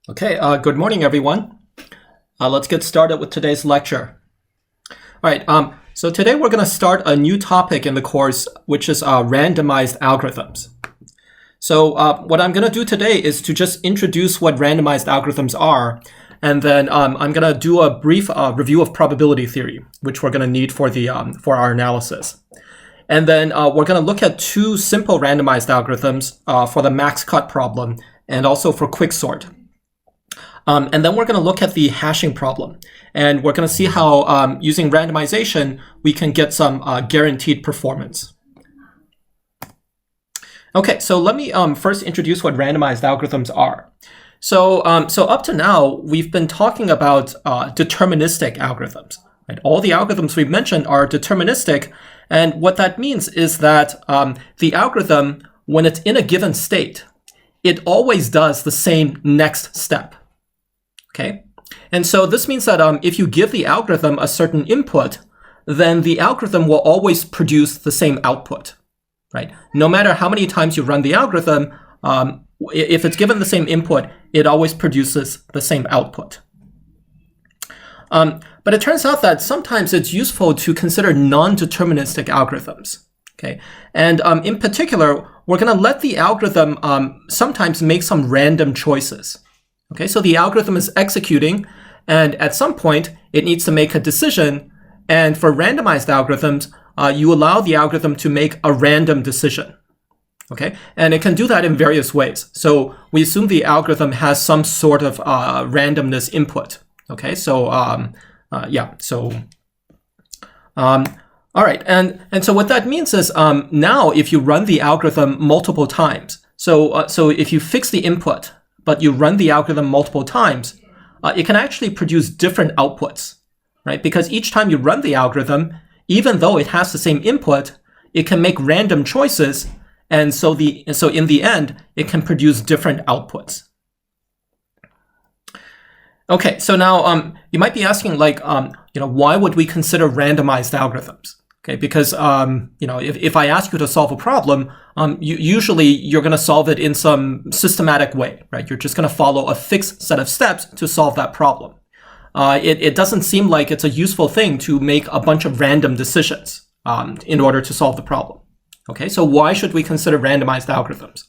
Okay, good morning, everyone. Let's get started with today's lecture. All right, so today we're going to start a new topic in the course, which is randomized algorithms. So what I'm going to do today is to just introduce what randomized algorithms are, and then I'm going to do a brief review of probability theory, which we're going to need for our analysis. And then we're going to look at two simple randomized algorithms for the max cut problem and also for quicksort. And then we're going to look at the hashing problem. And we're going to see how, using randomization, we can get some guaranteed performance. Okay, so let me first introduce what randomized algorithms are. So up to now, we've been talking about deterministic algorithms. Right? All the algorithms we've mentioned are deterministic. And what that means is that the algorithm, when it's in a given state, it always does the same next step. Okay, and so this means that if you give the algorithm a certain input, then the algorithm will always produce the same output, right? No matter how many times you run the algorithm, if it's given the same input, it always produces the same output. But it turns out that sometimes it's useful to consider non-deterministic algorithms. Okay, and in particular, we're going to let the algorithm sometimes make some random choices. Okay, so the algorithm is executing, and at some point, it needs to make a decision. And for randomized algorithms, you allow the algorithm to make a random decision. Okay, and it can do that in various ways. So we assume the algorithm has some sort of randomness input. Okay, so all right, and so what that means is now if you run the algorithm multiple times, so if you fix the input, but you run the algorithm multiple times, it can actually produce different outputs, right? Because each time you run the algorithm, even though it has the same input, it can make random choices, and so in the end, it can produce different outputs. Okay, so now you might be asking, like, why would we consider randomized algorithms? Okay, because if I ask you to solve a problem, usually you're going to solve it in some systematic way, right? You're just going to follow a fixed set of steps to solve that problem. It doesn't seem like it's a useful thing to make a bunch of random decisions in order to solve the problem. Okay, so why should we consider randomized algorithms?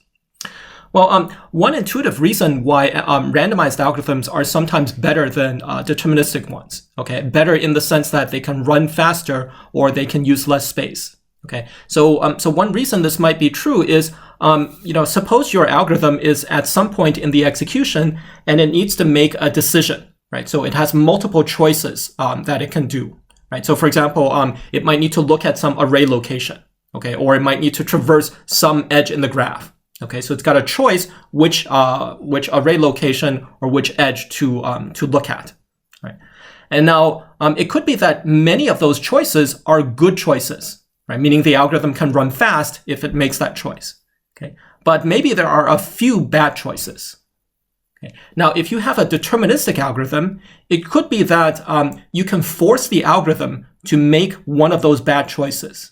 Well, one intuitive reason why randomized algorithms are sometimes better than deterministic ones. Okay, better in the sense that they can run faster or they can use less space. Okay, so one reason this might be true is, suppose your algorithm is at some point in the execution and it needs to make a decision, right? So it has multiple choices that it can do, right? So for example, it might need to look at some array location, okay, or it might need to traverse some edge in the graph. Okay, so it's got a choice which array location or which edge to look at, right? And now it could be that many of those choices are good choices, right? Meaning the algorithm can run fast if it makes that choice. Okay, but maybe there are a few bad choices. Okay, now if you have a deterministic algorithm, it could be that you can force the algorithm to make one of those bad choices.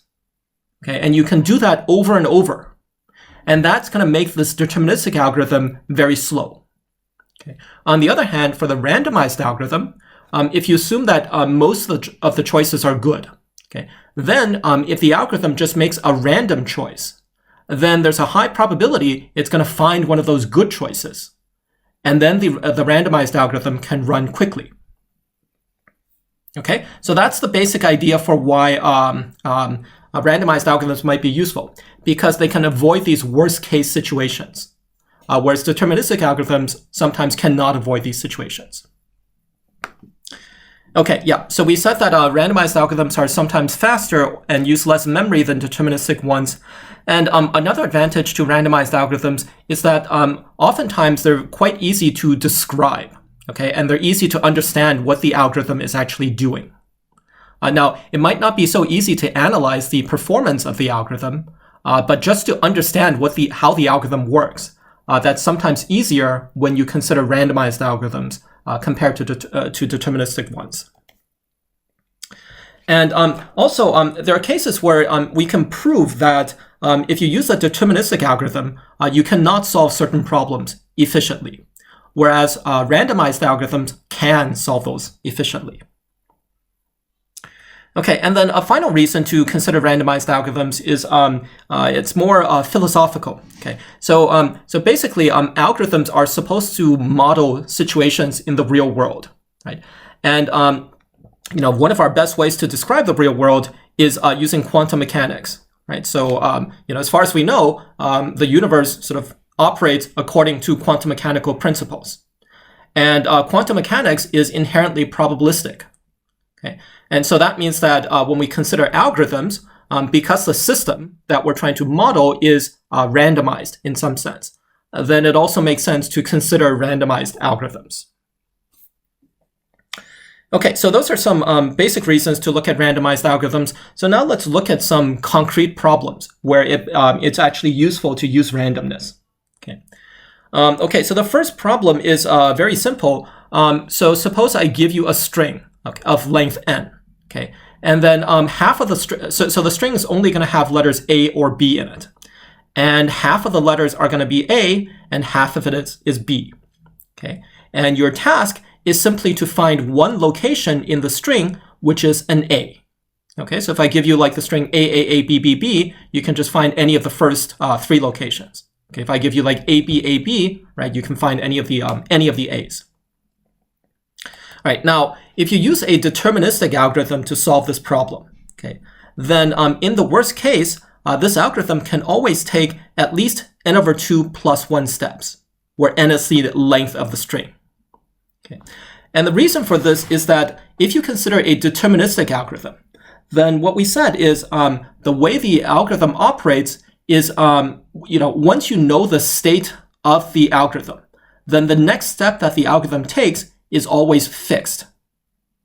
Okay, and you can do that over and over. And that's going to make this deterministic algorithm very slow. Okay. On the other hand, for the randomized algorithm, if you assume that most of the choices are good, okay, then if the algorithm just makes a random choice, then there's a high probability it's going to find one of those good choices. And then the randomized algorithm can run quickly. Okay, so that's the basic idea for why randomized algorithms might be useful, because they can avoid these worst case situations, whereas deterministic algorithms sometimes cannot avoid these situations. Okay, yeah, so we said that randomized algorithms are sometimes faster and use less memory than deterministic ones. And another advantage to randomized algorithms is that oftentimes they're quite easy to describe, okay, and they're easy to understand what the algorithm is actually doing. Now, it might not be so easy to analyze the performance of the algorithm, but just to understand how the algorithm works, that's sometimes easier when you consider randomized algorithms compared to deterministic ones. And also, there are cases where we can prove that if you use a deterministic algorithm, you cannot solve certain problems efficiently. whereas randomized algorithms can solve those efficiently. Okay, and then a final reason to consider randomized algorithms is it's more philosophical. Okay, so basically, algorithms are supposed to model situations in the real world, right? And one of our best ways to describe the real world is using quantum mechanics, right? So as far as we know, the universe sort of operates according to quantum mechanical principles, and quantum mechanics is inherently probabilistic. Okay, and so that means that when we consider algorithms, because the system that we're trying to model is randomized in some sense, then it also makes sense to consider randomized algorithms. Okay, so those are some basic reasons to look at randomized algorithms. So now let's look at some concrete problems where it's actually useful to use randomness. Okay, so the first problem is very simple. So suppose I give you a string of length n, okay, and then half of the string, so the string is only going to have letters A or B in it, and half of the letters are going to be A, and half of it is B, okay, and your task is simply to find one location in the string which is an A. Okay, so if I give you like the string A, you can just find any of the first three locations. Okay, if I give you like AB, right, you can find any of the A's. All right, now, if you use a deterministic algorithm to solve this problem, okay, then in the worst case, this algorithm can always take at least n/2 + 1 steps, where n is the length of the string. Okay, and the reason for this is that if you consider a deterministic algorithm, then what we said is the way the algorithm operates is, once you know the state of the algorithm, then the next step that the algorithm takes is always fixed.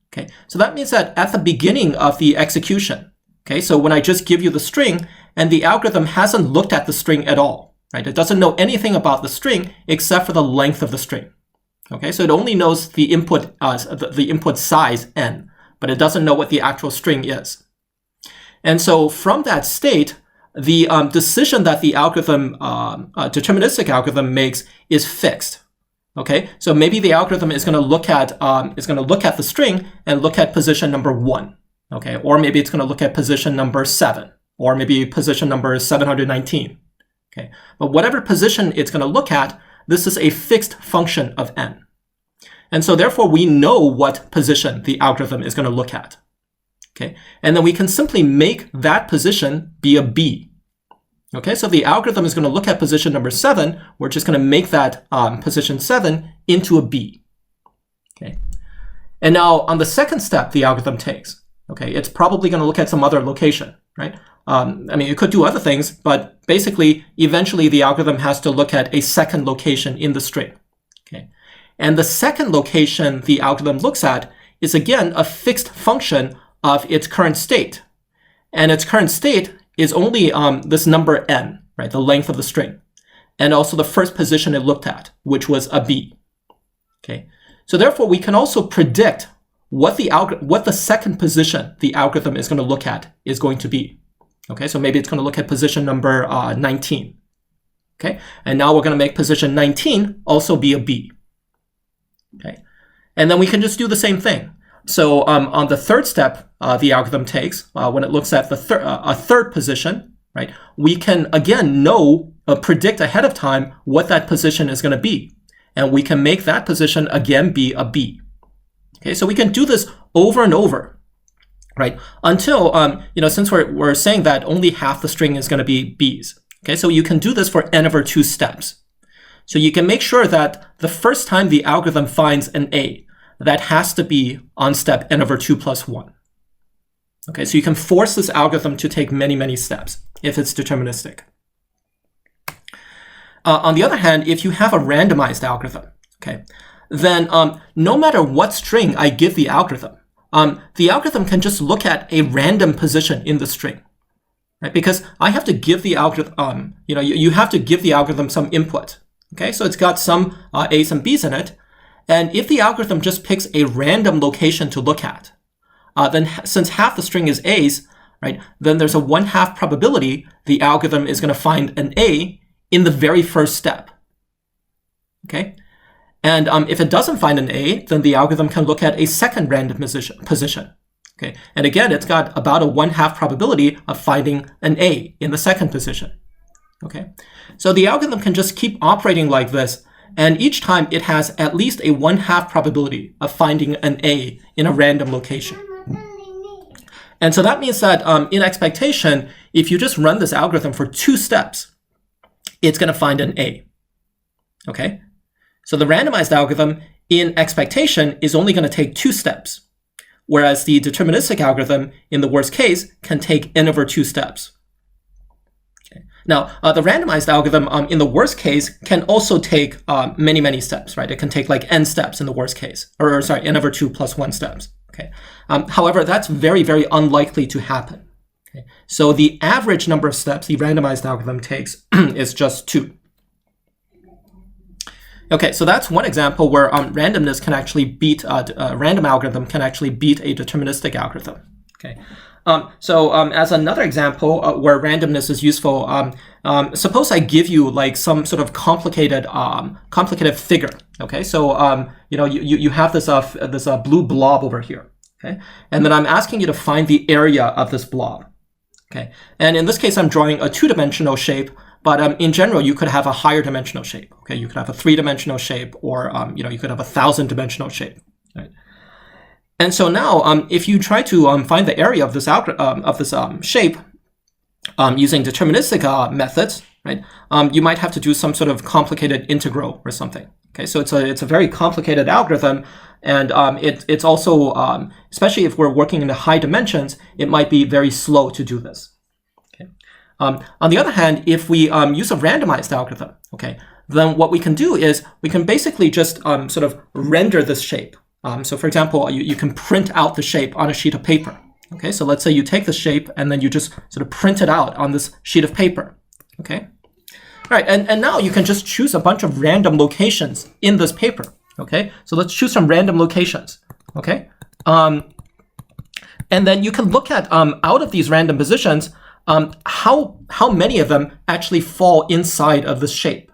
Okay, so that means that at the beginning of the execution, okay, so when I just give you the string and the algorithm hasn't looked at the string at all, right? It doesn't know anything about the string except for the length of the string. Okay, so it only knows the input size n, but it doesn't know what the actual string is. And so from that state, the decision that the algorithm, deterministic algorithm makes is fixed. Okay, so maybe the algorithm is going to look at the string and look at position number 1. Okay, or maybe it's going to look at position number 7, or maybe position number 719. Okay, but whatever position it's going to look at, this is a fixed function of n. And so therefore we know what position the algorithm is going to look at. Okay, and then we can simply make that position be a b. Okay, so the algorithm is going to look at position number 7. We're just going to make that position 7 into a b. Okay, and now on the second step the algorithm takes, okay, it's probably going to look at some other location, right? I mean, it could do other things, but basically, eventually the algorithm has to look at a second location in the string. Okay, and the second location the algorithm looks at is again a fixed function of its current state, and its current state is only this number n, right, the length of the string, and also the first position it looked at, which was a b. Okay, so therefore we can also predict what the second position the algorithm is going to look at is going to be. Okay, so maybe it's going to look at position number 19. Okay, and now we're going to make position 19 also be a b. Okay, and then we can just do the same thing. So on the third step the algorithm takes, when it looks at a third position, right, we can again predict ahead of time what that position is going to be. And we can make that position again be a b. Okay, so we can do this over and over, right, until, since we're saying that only half the string is going to be b's. Okay, so you can do this for n/2 steps. So you can make sure that the first time the algorithm finds an a, that has to be on step n/2 + 1. Okay, so you can force this algorithm to take many, many steps if it's deterministic. On the other hand, if you have a randomized algorithm, okay, then no matter what string I give the algorithm can just look at a random position in the string, right? Because I have to give the algorithm, you have to give the algorithm some input. Okay, so it's got some A's and B's in it. And if the algorithm just picks a random location to look at, then since half the string is A's, right, then there's a 1/2 probability the algorithm is going to find an A in the very first step. Okay, And if it doesn't find an A, then the algorithm can look at a second random position. Okay, and again, it's got about a 1/2 probability of finding an A in the second position. Okay, so the algorithm can just keep operating like this, and each time it has at least a 1/2 probability of finding an A in a random location. And so that means that in expectation, if you just run this algorithm for 2 steps, it's going to find an A. Okay, so the randomized algorithm in expectation is only going to take 2 steps, whereas the deterministic algorithm, in the worst case, can take n over 2 steps. Okay. Now, the randomized algorithm, in the worst case, can also take many, many steps, right? It can take like n steps in the worst case, or sorry, n over 2 plus 1 steps. Okay. However, that's very, very unlikely to happen. Okay. So the average number of steps the randomized algorithm takes is just 2. Okay, so that's one example where randomness can actually beat a random algorithm can actually beat a deterministic algorithm. Okay, as another example where randomness is useful, suppose I give you like some sort of complicated figure. Okay, so you have this blue blob over here. Okay, and then I'm asking you to find the area of this blob. Okay, and in this case, I'm drawing a 2-dimensional shape. But in general, you could have a higher dimensional shape. Okay, you could have a 3-dimensional shape, or you could have a 1,000-dimensional shape. Right? And so now, if you try to find the area of this shape using deterministic methods, right? You might have to do some sort of complicated integral or something. Okay, so it's a very complicated algorithm, and it's also especially if we're working in the high dimensions, it might be very slow to do this. On the other hand, if we use a randomized algorithm, okay, then what we can do is we can basically just sort of render this shape. So for example, you can print out the shape on a sheet of paper. Okay, so let's say you take the shape and then you just sort of print it out on this sheet of paper. Okay, all right, and now you can just choose a bunch of random locations in this paper. Okay, so let's choose some random locations. Okay, and then you can look at out of these random positions, how many of them actually fall inside of this shape,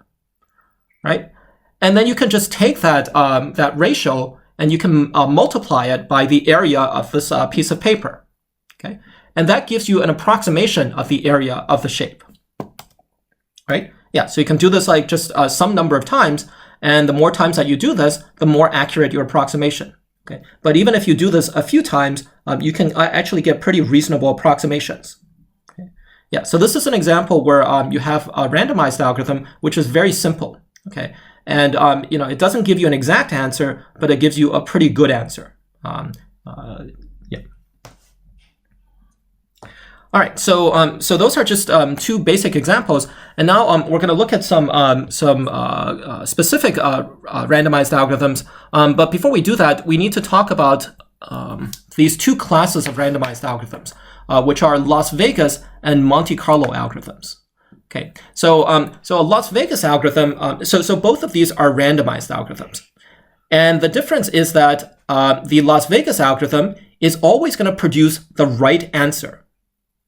right? And then you can just take that ratio and you can multiply it by the area of this piece of paper, okay? And that gives you an approximation of the area of the shape, right? Yeah, so you can do this like just some number of times, and the more times that you do this, the more accurate your approximation, okay? But even if you do this a few times, you can actually get pretty reasonable approximations. Yeah, so this is an example where you have a randomized algorithm, which is very simple, okay? And, it doesn't give you an exact answer, but it gives you a pretty good answer. Yeah. All right, so those are just 2 basic examples. And now we're going to look at some specific randomized algorithms. But before we do that, we need to talk about these 2 classes of randomized algorithms, which are Las Vegas and Monte Carlo algorithms. Okay, so a Las Vegas algorithm, so both of these are randomized algorithms. And the difference is that the Las Vegas algorithm is always going to produce the right answer.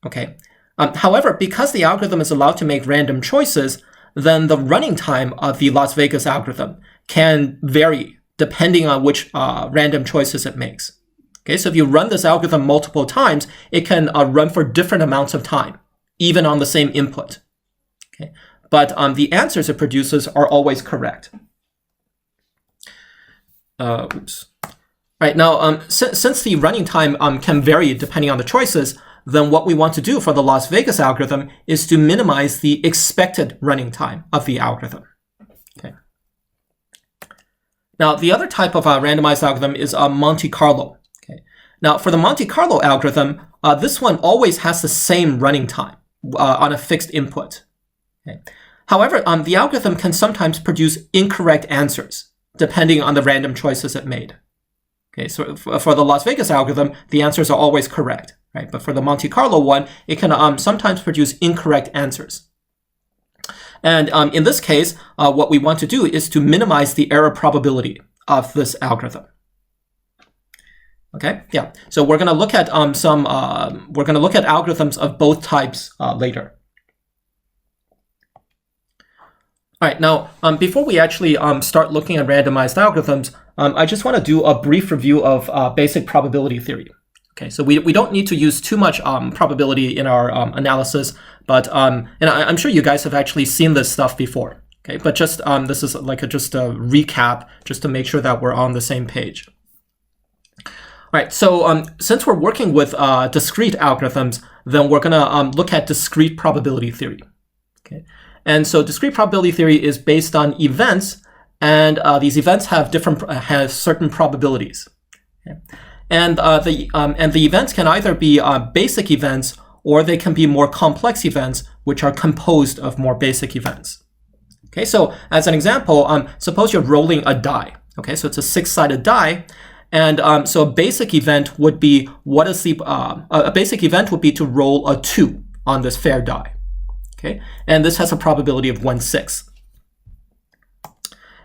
Okay. However, because the algorithm is allowed to make random choices, then the running time of the Las Vegas algorithm can vary depending on which random choices it makes. Okay, so if you run this algorithm multiple times, it can run for different amounts of time, even on the same input. Okay, but the answers it produces are always correct. Oops. All right, now, since the running time can vary depending on the choices, then what we want to do for the Las Vegas algorithm is to minimize the expected running time of the algorithm. Okay. Now, the other type of randomized algorithm is Monte Carlo. Okay. Now, for the Monte Carlo algorithm, this one always has the same running time on a fixed input. Okay. However, the algorithm can sometimes produce incorrect answers depending on the random choices it made. Okay, so for the Las Vegas algorithm, the answers are always correct, right? But for the Monte Carlo one, it can sometimes produce incorrect answers. And in this case, what we want to do is to minimize the error probability of this algorithm. Okay, yeah. So we're going to look at algorithms of both types later. All right, now, before we actually start looking at randomized algorithms, I just want to do a brief review of basic probability theory. Okay, so we don't need to use too much probability in our analysis, but and I'm sure you guys have actually seen this stuff before. Okay, but just this is like just a recap, just to make sure that we're on the same page. All right, so since we're working with discrete algorithms, then we're gonna look at discrete probability theory. Okay. And so discrete probability theory is based on events, and these events have certain probabilities. Okay? And the events can either be basic events, or they can be more complex events, which are composed of more basic events. Okay, so as an example, suppose you're rolling a die. Okay, so it's a 6-sided die, and so a basic event would be a basic event would be to roll a 2 on this fair die. Okay, and this has a probability of 1/6.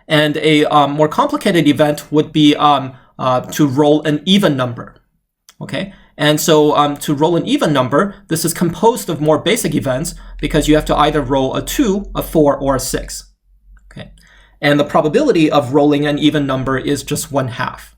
And a more complicated event would be to roll an even number. Okay, and so to roll an even number, this is composed of more basic events because you have to either roll a 2, a 4, or a 6. Okay, and the probability of rolling an even number is just 1/2.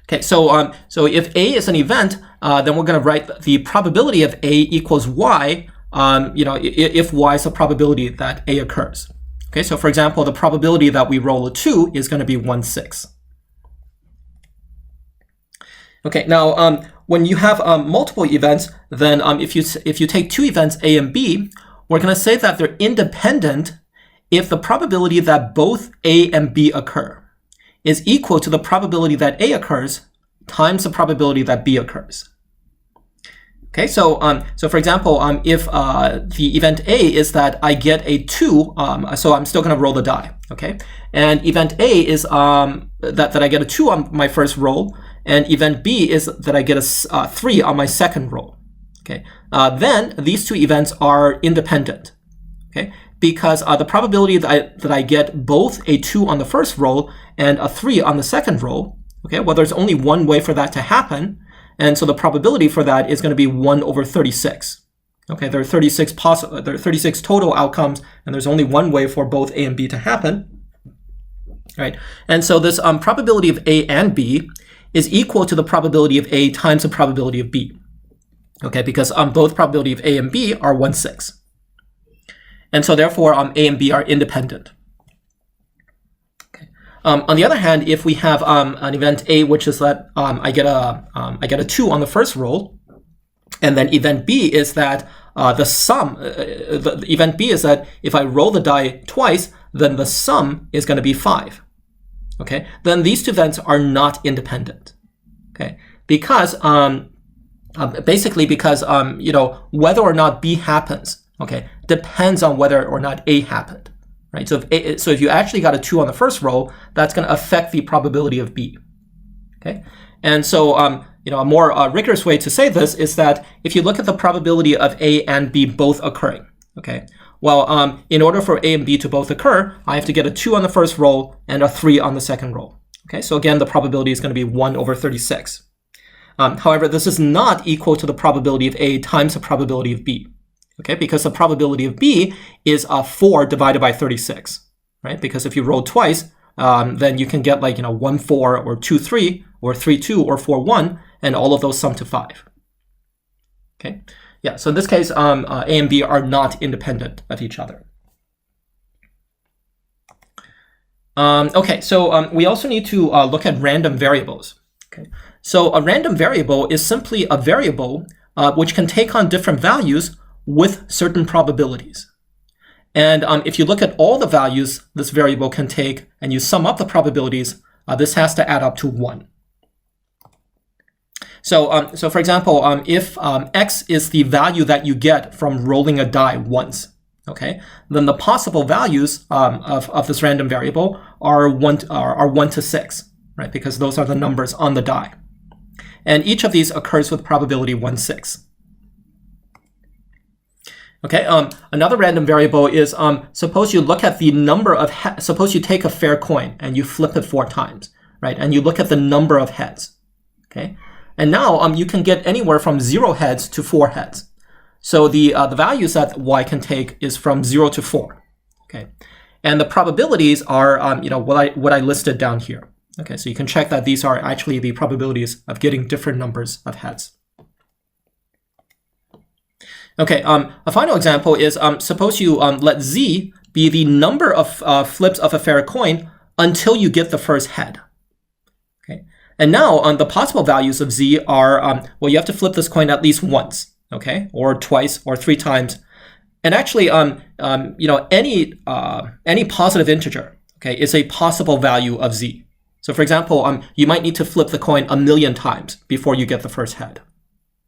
Okay, so if A is an event, then we're going to write the probability of A equals Y, if Y is the probability that A occurs. Okay, so for example, the probability that we roll a 2 is going to be 1/6. Okay, now when you have multiple events, then if you take two events A and B, we're going to say that they're independent if the probability that both A and B occur is equal to the probability that A occurs times the probability that B occurs. Okay, so for example, if the event A is that I get a 2, so I'm still going to roll the die. Okay, and event A is that I get a 2 on my first roll, and event B is that I get a 3 on my second roll. Okay, then these two events are independent. Okay, because the probability that I get both a 2 on the first roll and a 3 on the second roll, okay, well, there's only one way for that to happen, and so the probability for that is going to be 1/36. Okay, there are 36 total outcomes, and there's only one way for both A and B to happen. Right, and so this probability of A and B is equal to the probability of A times the probability of B. Okay, because both probability of A and B are 1/6. And so therefore, A and B are independent. Okay. On the other hand, if we have an event A, which is that I get a 2 on the first roll, and then event B is that the event B is that if I roll the die twice, then the sum is going to be 5. Okay, then these two events are not independent. Okay, because basically because whether or not B happens, okay, depends on whether or not A happened, right? So if you actually got a 2 on the first roll, that's going to affect the probability of B. Okay, and so a more rigorous way to say this is that if you look at the probability of A and B both occurring, okay, well, in order for A and B to both occur, I have to get a 2 on the first roll and a 3 on the second roll. Okay, so again, the probability is going to be 1/36. However, this is not equal to the probability of A times the probability of B. Okay, because the probability of B is 4 divided by 36, right? Because if you roll twice, then you can get 1/4 or 2/3 or 3/2 or 4/1, and all of those sum to 5. Okay, yeah. So in this case, A and B are not independent of each other. Okay, so we also need to look at random variables. Okay, so a random variable is simply a variable which can take on different values with certain probabilities. And if you look at all the values this variable can take and you sum up the probabilities, this has to add up to 1. So for example, if x is the value that you get from rolling a die once, okay, then the possible values of this random variable are 1 to 6, right? Because those are the numbers on the die. And each of these occurs with probability 1/6. Okay, another random variable is suppose you look at the number of suppose you take a fair coin and you flip it 4 times, right? And you look at the number of heads. Okay, and now you can get anywhere from 0 heads to 4 heads. So the values that y can take is from 0 to 4. Okay, and the probabilities are what I listed down here. Okay, so you can check that these are actually the probabilities of getting different numbers of heads. Okay, a final example is suppose you let z be the number of flips of a fair coin until you get the first head. Okay, and now the possible values of z are well, you have to flip this coin at least once, okay, or twice or 3 times, and actually any positive integer, okay, is a possible value of z. So for example, you might need to flip the coin 1,000,000 times before you get the first head.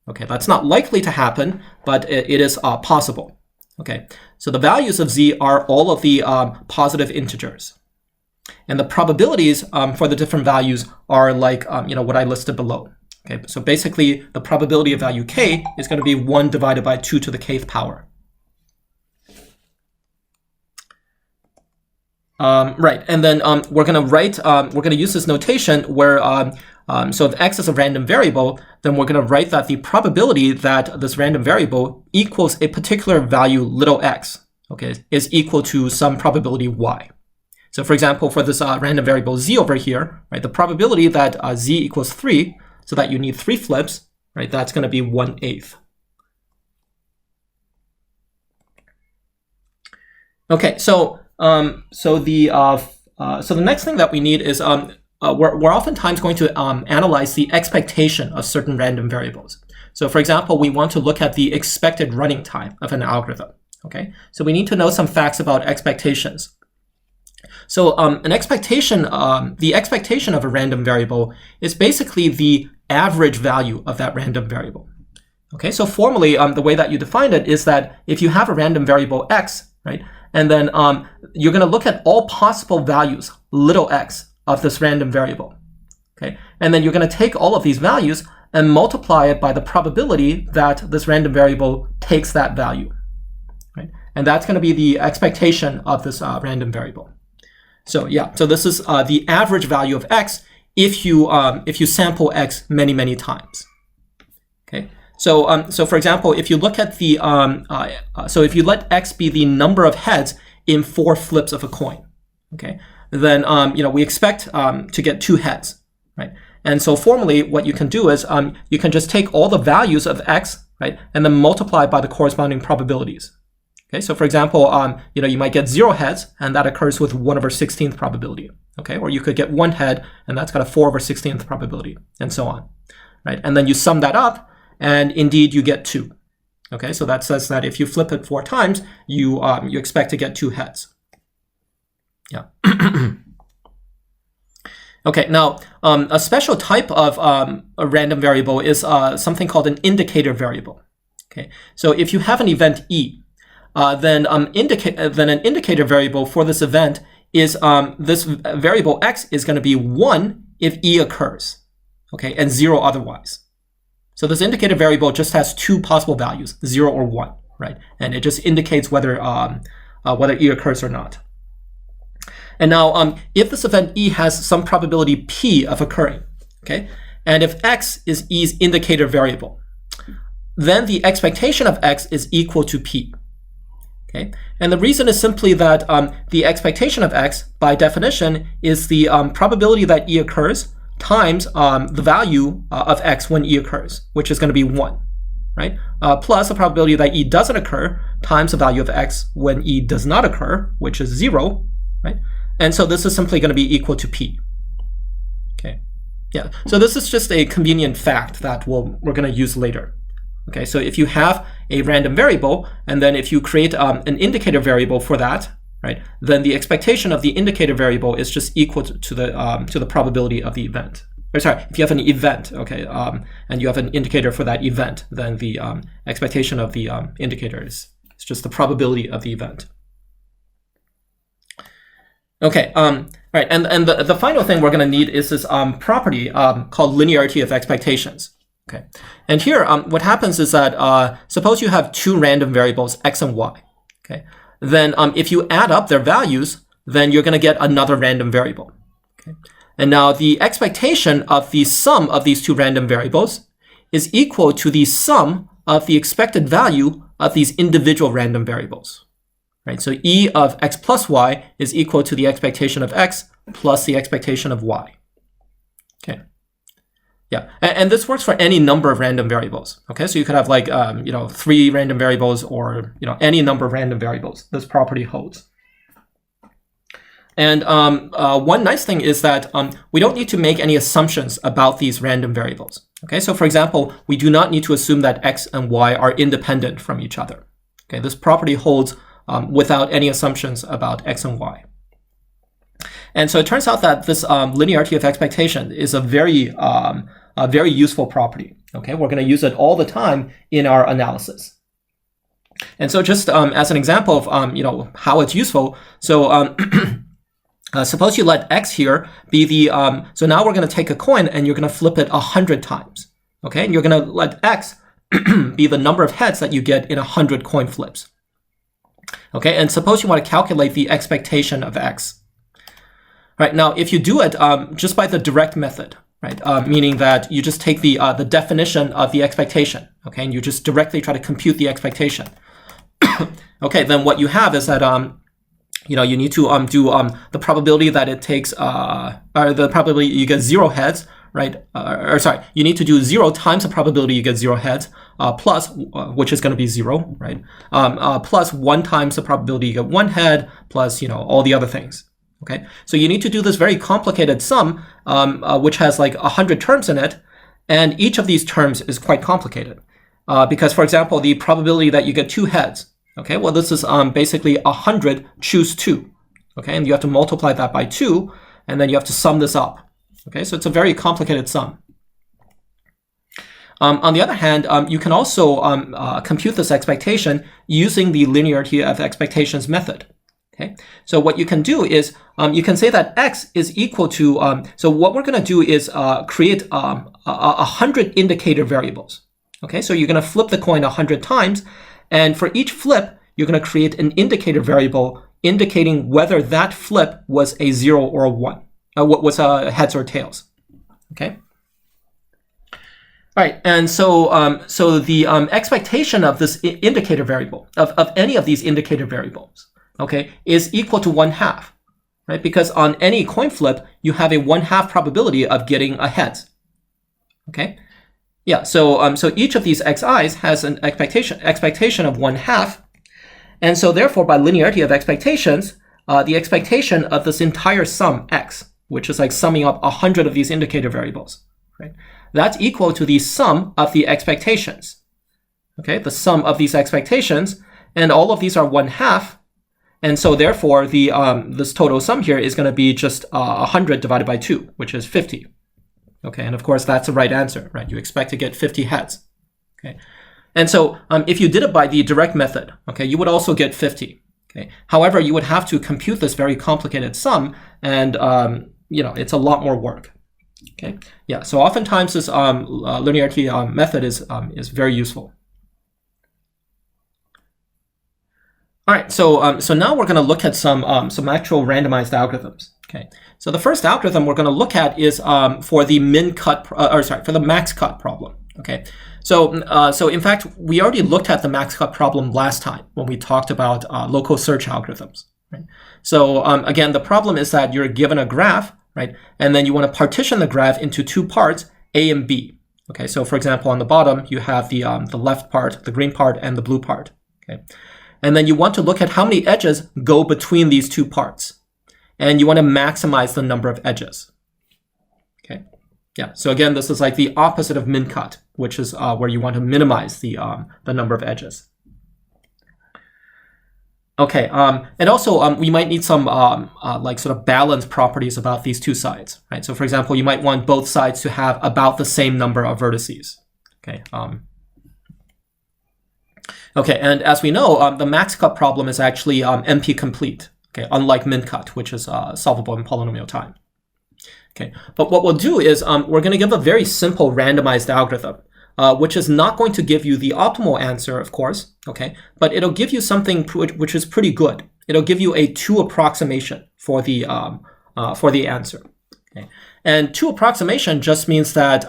Okay, that's not likely to happen, but it is possible. Okay, so the values of z are all of the positive integers. And the probabilities for the different values are like, what I listed below. Okay, so basically the probability of value k is going to be 1 divided by 2 to the kth power. Right, and then we're going to use this notation where, so if x is a random variable, then we're going to write that the probability that this random variable equals a particular value little x, okay, is equal to some probability y. So for example, for this random variable z over here, right, the probability that z equals 3, so that you need 3 flips, right, that's going to be 1/8. Okay, so the next thing that we need is we're oftentimes going to analyze the expectation of certain random variables. So for example, we want to look at the expected running time of an algorithm. Okay, so we need to know some facts about expectations. So the expectation of a random variable is basically the average value of that random variable. Okay, so formally, the way that you define it is that if you have a random variable x, right, and then you're going to look at all possible values, little x, of this random variable. Okay, and then you're going to take all of these values and multiply it by the probability that this random variable takes that value. Right, and that's going to be the expectation of this random variable. So yeah, so this is the average value of x if you sample x many times. Okay. So for example, if you look at the so if you let x be the number of heads in 4 flips of a coin, okay, then we expect to get 2 heads, right? And so formally, what you can do is you can just take all the values of x, right, and then multiply by the corresponding probabilities. Okay, so for example, you might get 0 heads, and that occurs with 1/16th probability. Okay, or you could get 1 head, and that's got a 4/16th probability, and so on, right? And then you sum that up, and indeed you get 2. Okay, so that says that if you flip it 4 times, you expect to get 2 heads. Yeah. Okay, now a special type of a random variable is something called an indicator variable. Okay, so if you have an event E, then an indicator variable for this event is this variable x is going to be 1 if E occurs, okay, and 0 otherwise. So this indicator variable just has 2 possible values, 0 or 1, right? And it just indicates whether E occurs or not. And now, if this event E has some probability P of occurring, okay, and if x is E's indicator variable, then the expectation of x is equal to P. Okay, and the reason is simply that the expectation of x, by definition, is the probability that E occurs times the value of x when E occurs, which is going to be 1, right? Plus the probability that E doesn't occur times the value of x when E does not occur, which is 0, right? And so this is simply going to be equal to P. Okay, yeah. So this is just a convenient fact that we're going to use later. Okay, so if you have a random variable, and then if you create an indicator variable for that, right, then the expectation of the indicator variable is just equal to the probability of the event. Or sorry, if you have an event, okay, and you have an indicator for that event, then the expectation of the indicator is just the probability of the event. Okay, right, and the final thing we're going to need is this property called linearity of expectations. Okay, and here what happens is that suppose you have 2 random variables, x and y. Okay, then if you add up their values, then you're going to get another random variable. Okay, and now the expectation of the sum of these 2 random variables is equal to the sum of the expected value of these individual random variables. Right? So E of x plus y is equal to the expectation of x plus the expectation of y. Okay. Yeah, and this works for any number of random variables. Okay, so you could have like 3 random variables, or any number of random variables. This property holds. And one nice thing is that we don't need to make any assumptions about these random variables. Okay, so for example, we do not need to assume that x and y are independent from each other. Okay, this property holds without any assumptions about x and y. And so it turns out that this linearity of expectation is a very useful property. Okay, we're going to use it all the time in our analysis. And so just as an example of how it's useful, so suppose you let x here be the so now we're going to take a coin and you're going to flip it 100 times. Okay, and you're going to let x be the number of heads that you get in 100 coin flips. Okay, and suppose you want to calculate the expectation of x. Right, now if you do it just by the direct method, right, meaning that you just take the definition of the expectation, okay, and you just directly try to compute the expectation. Okay, then what you have is that you need to do the probability that it takes or the probability you get 0 heads, right? Or sorry, you need to do 0 times the probability you get 0 heads plus, which is going to be 0, right? Plus 1 times the probability you get 1 head plus all the other things. Okay, so you need to do this very complicated sum, which has like 100 terms in it, and each of these terms is quite complicated. Because, for example, the probability that you get 2 heads, okay, well, this is basically 100 choose 2, okay, and you have to multiply that by 2, and then you have to sum this up. Okay, so it's a very complicated sum. On the other hand, you can also compute this expectation using the linearity of expectations method. Okay, so what you can do is you can say that x is equal to, so what we're going to do is create 100 indicator variables. Okay, so you're going to flip the coin 100 times, and for each flip, you're going to create an indicator variable indicating whether that flip was a 0 or a 1, what was heads or tails. Okay. All right, and so so the expectation of this indicator variable, of any of these indicator variables, okay, is equal to 1/2, right? Because on any coin flip, you have a 1/2 probability of getting a heads. Okay, yeah. So so each of these xi's has an expectation of 1/2, and so therefore, by linearity of expectations, the expectation of this entire sum x, which is like summing up 100 of these indicator variables, right? That's equal to the sum of the expectations. Okay, the sum of these expectations, and all of these are 1/2. And so therefore, the this total sum here is going to be just 100 divided by 2, which is 50. Okay, and of course, that's the right answer, right? You expect to get 50 heads. Okay, and so if you did it by the direct method, okay, you would also get 50. Okay, however, you would have to compute this very complicated sum, and it's a lot more work. Okay, yeah. So oftentimes this linearity method is very useful. All right, so now we're going to look at some actual randomized algorithms. Okay, so the first algorithm we're going to look at is for the for the max cut problem. Okay, so in fact we already looked at the max cut problem last time when we talked about local search algorithms. Right? So again, the problem is that you're given a graph, right, and then you want to partition the graph into 2 parts, A and B. Okay, so for example, on the bottom you have the left part, the green part, and the blue part. Okay. And then you want to look at how many edges go between these 2 parts. And you want to maximize the number of edges. Okay. Yeah. So again, this is like the opposite of min cut, which is where you want to minimize the number of edges. Okay. And also we might need some like sort of balance properties about these 2 sides, right? So for example, you might want both sides to have about the same number of vertices. Okay. Okay, and as we know, the max cut problem is actually NP complete, okay, unlike min cut, which is solvable in polynomial time. Okay, but what we'll do is we're going to give a very simple randomized algorithm, which is not going to give you the optimal answer, of course, okay, but it'll give you something which is pretty good. It'll give you a 2 approximation for the answer. Okay. And to approximation just means that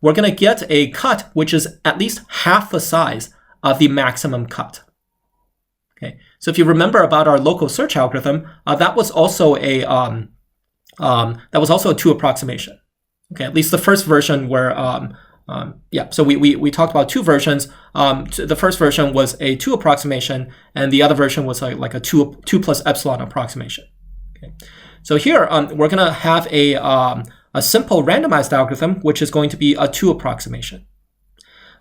we're going to get a cut which is at least half the size of the maximum cut. Okay. So if you remember about our local search algorithm, that was also a to approximation. Okay, at least the first version where so we talked about two versions. The first version was a to approximation, and the other version was like a 2 plus epsilon approximation. Okay. So here we're going to have a simple randomized algorithm, which is going to be a to approximation.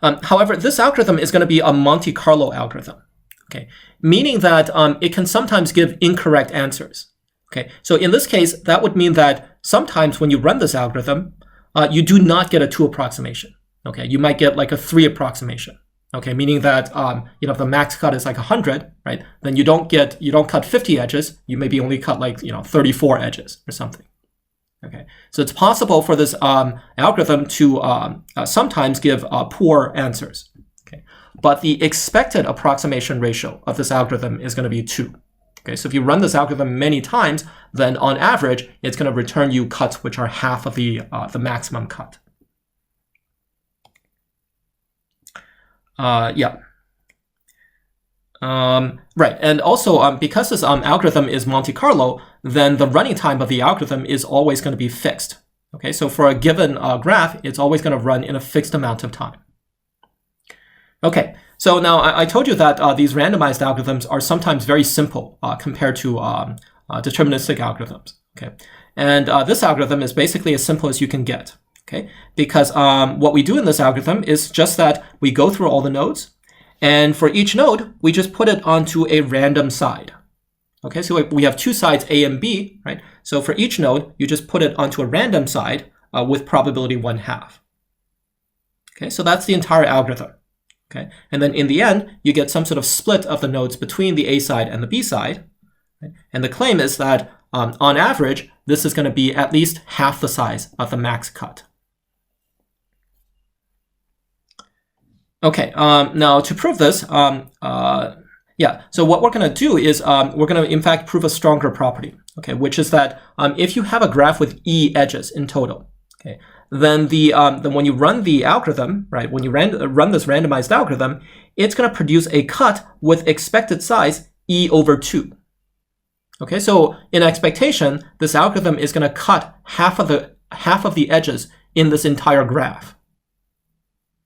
However, this algorithm is going to be a Monte Carlo algorithm. Okay, meaning that it can sometimes give incorrect answers. Okay, so in this case, that would mean that sometimes when you run this algorithm, you do not get a 2 approximation. Okay, you might get like a 3 approximation. Okay, meaning that if the max cut is like 100, right? Then you don't cut 50 edges. You maybe only cut like 34 edges or something. Okay, so it's possible for this algorithm to sometimes give poor answers. Okay, but the expected approximation ratio of this algorithm is going to be 2. Okay, so if you run this algorithm many times, then on average, it's going to return you cuts which are half of the maximum cut. Right, and also because this algorithm is Monte Carlo, then the running time of the algorithm is always going to be fixed. Okay, so for a given graph, it's always going to run in a fixed amount of time. Okay, so now I told you that these randomized algorithms are sometimes very simple compared to deterministic algorithms. Okay, and this algorithm is basically as simple as you can get. Okay, because what we do in this algorithm is just that we go through all the nodes, and for each node, we just put it onto a random side. Okay, so we have two sides, A and B, right? So for each node, you just put it onto a random side with probability 1/2. Okay, so that's the entire algorithm. Okay, and then in the end, you get some sort of split of the nodes between the A side and the B side. Right? And the claim is that on average, this is going to be at least half the size of the max cut. Okay, now to prove this, so what we're going to do is we're going to in fact prove a stronger property, okay, which is that if you have a graph with E edges in total, okay, then when you run the algorithm, right, when you run this randomized algorithm, it's going to produce a cut with expected size E over 2. Okay, so in expectation, this algorithm is going to cut half of the edges in this entire graph.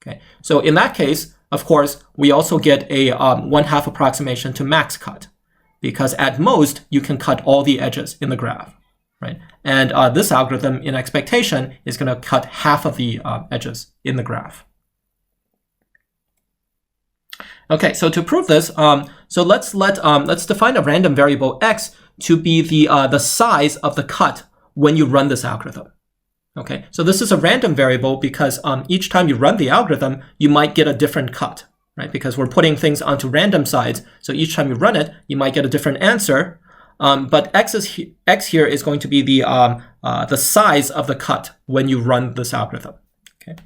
Okay, so in that case, of course, we also get a 1/2 approximation to max cut, because at most you can cut all the edges in the graph, right? And this algorithm in expectation is going to cut half of the edges in the graph. Okay, so to prove this, so let's define a random variable x to be the size of the cut when you run this algorithm. Okay, so this is a random variable because each time you run the algorithm, you might get a different cut, right? Because we're putting things onto random sides, so each time you run it, you might get a different answer. But x here is going to be the size of the cut when you run this algorithm. Okay,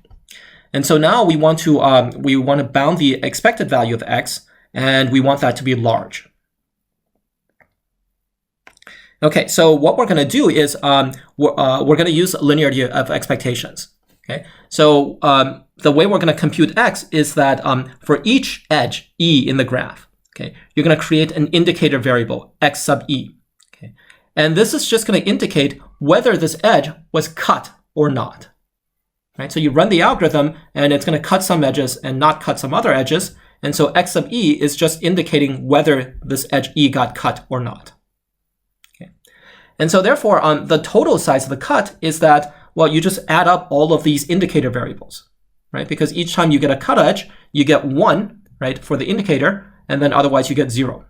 and so now we want to bound the expected value of x, and we want that to be large. Okay, so what we're going to do is we're going to use linearity of expectations. Okay, so the way we're going to compute x is that for each edge E in the graph, okay, you're going to create an indicator variable x sub E. Okay, and this is just going to indicate whether this edge was cut or not. Right, so you run the algorithm, and it's going to cut some edges and not cut some other edges, and so x sub E is just indicating whether this edge E got cut or not. And so therefore, the total size of the cut is that, well, you just add up all of these indicator variables, right? Because each time you get a cut edge, you get 1, right, for the indicator, and then otherwise you get 0.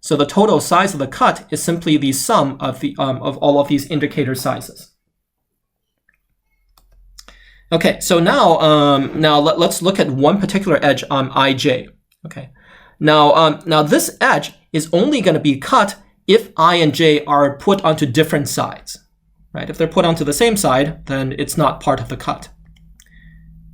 So the total size of the cut is simply the sum of of all of these indicator sizes. Okay, so now let's look at one particular edge on ij. Okay, now this edge is only going to be cut if I and j are put onto different sides, right? If they're put onto the same side, then it's not part of the cut.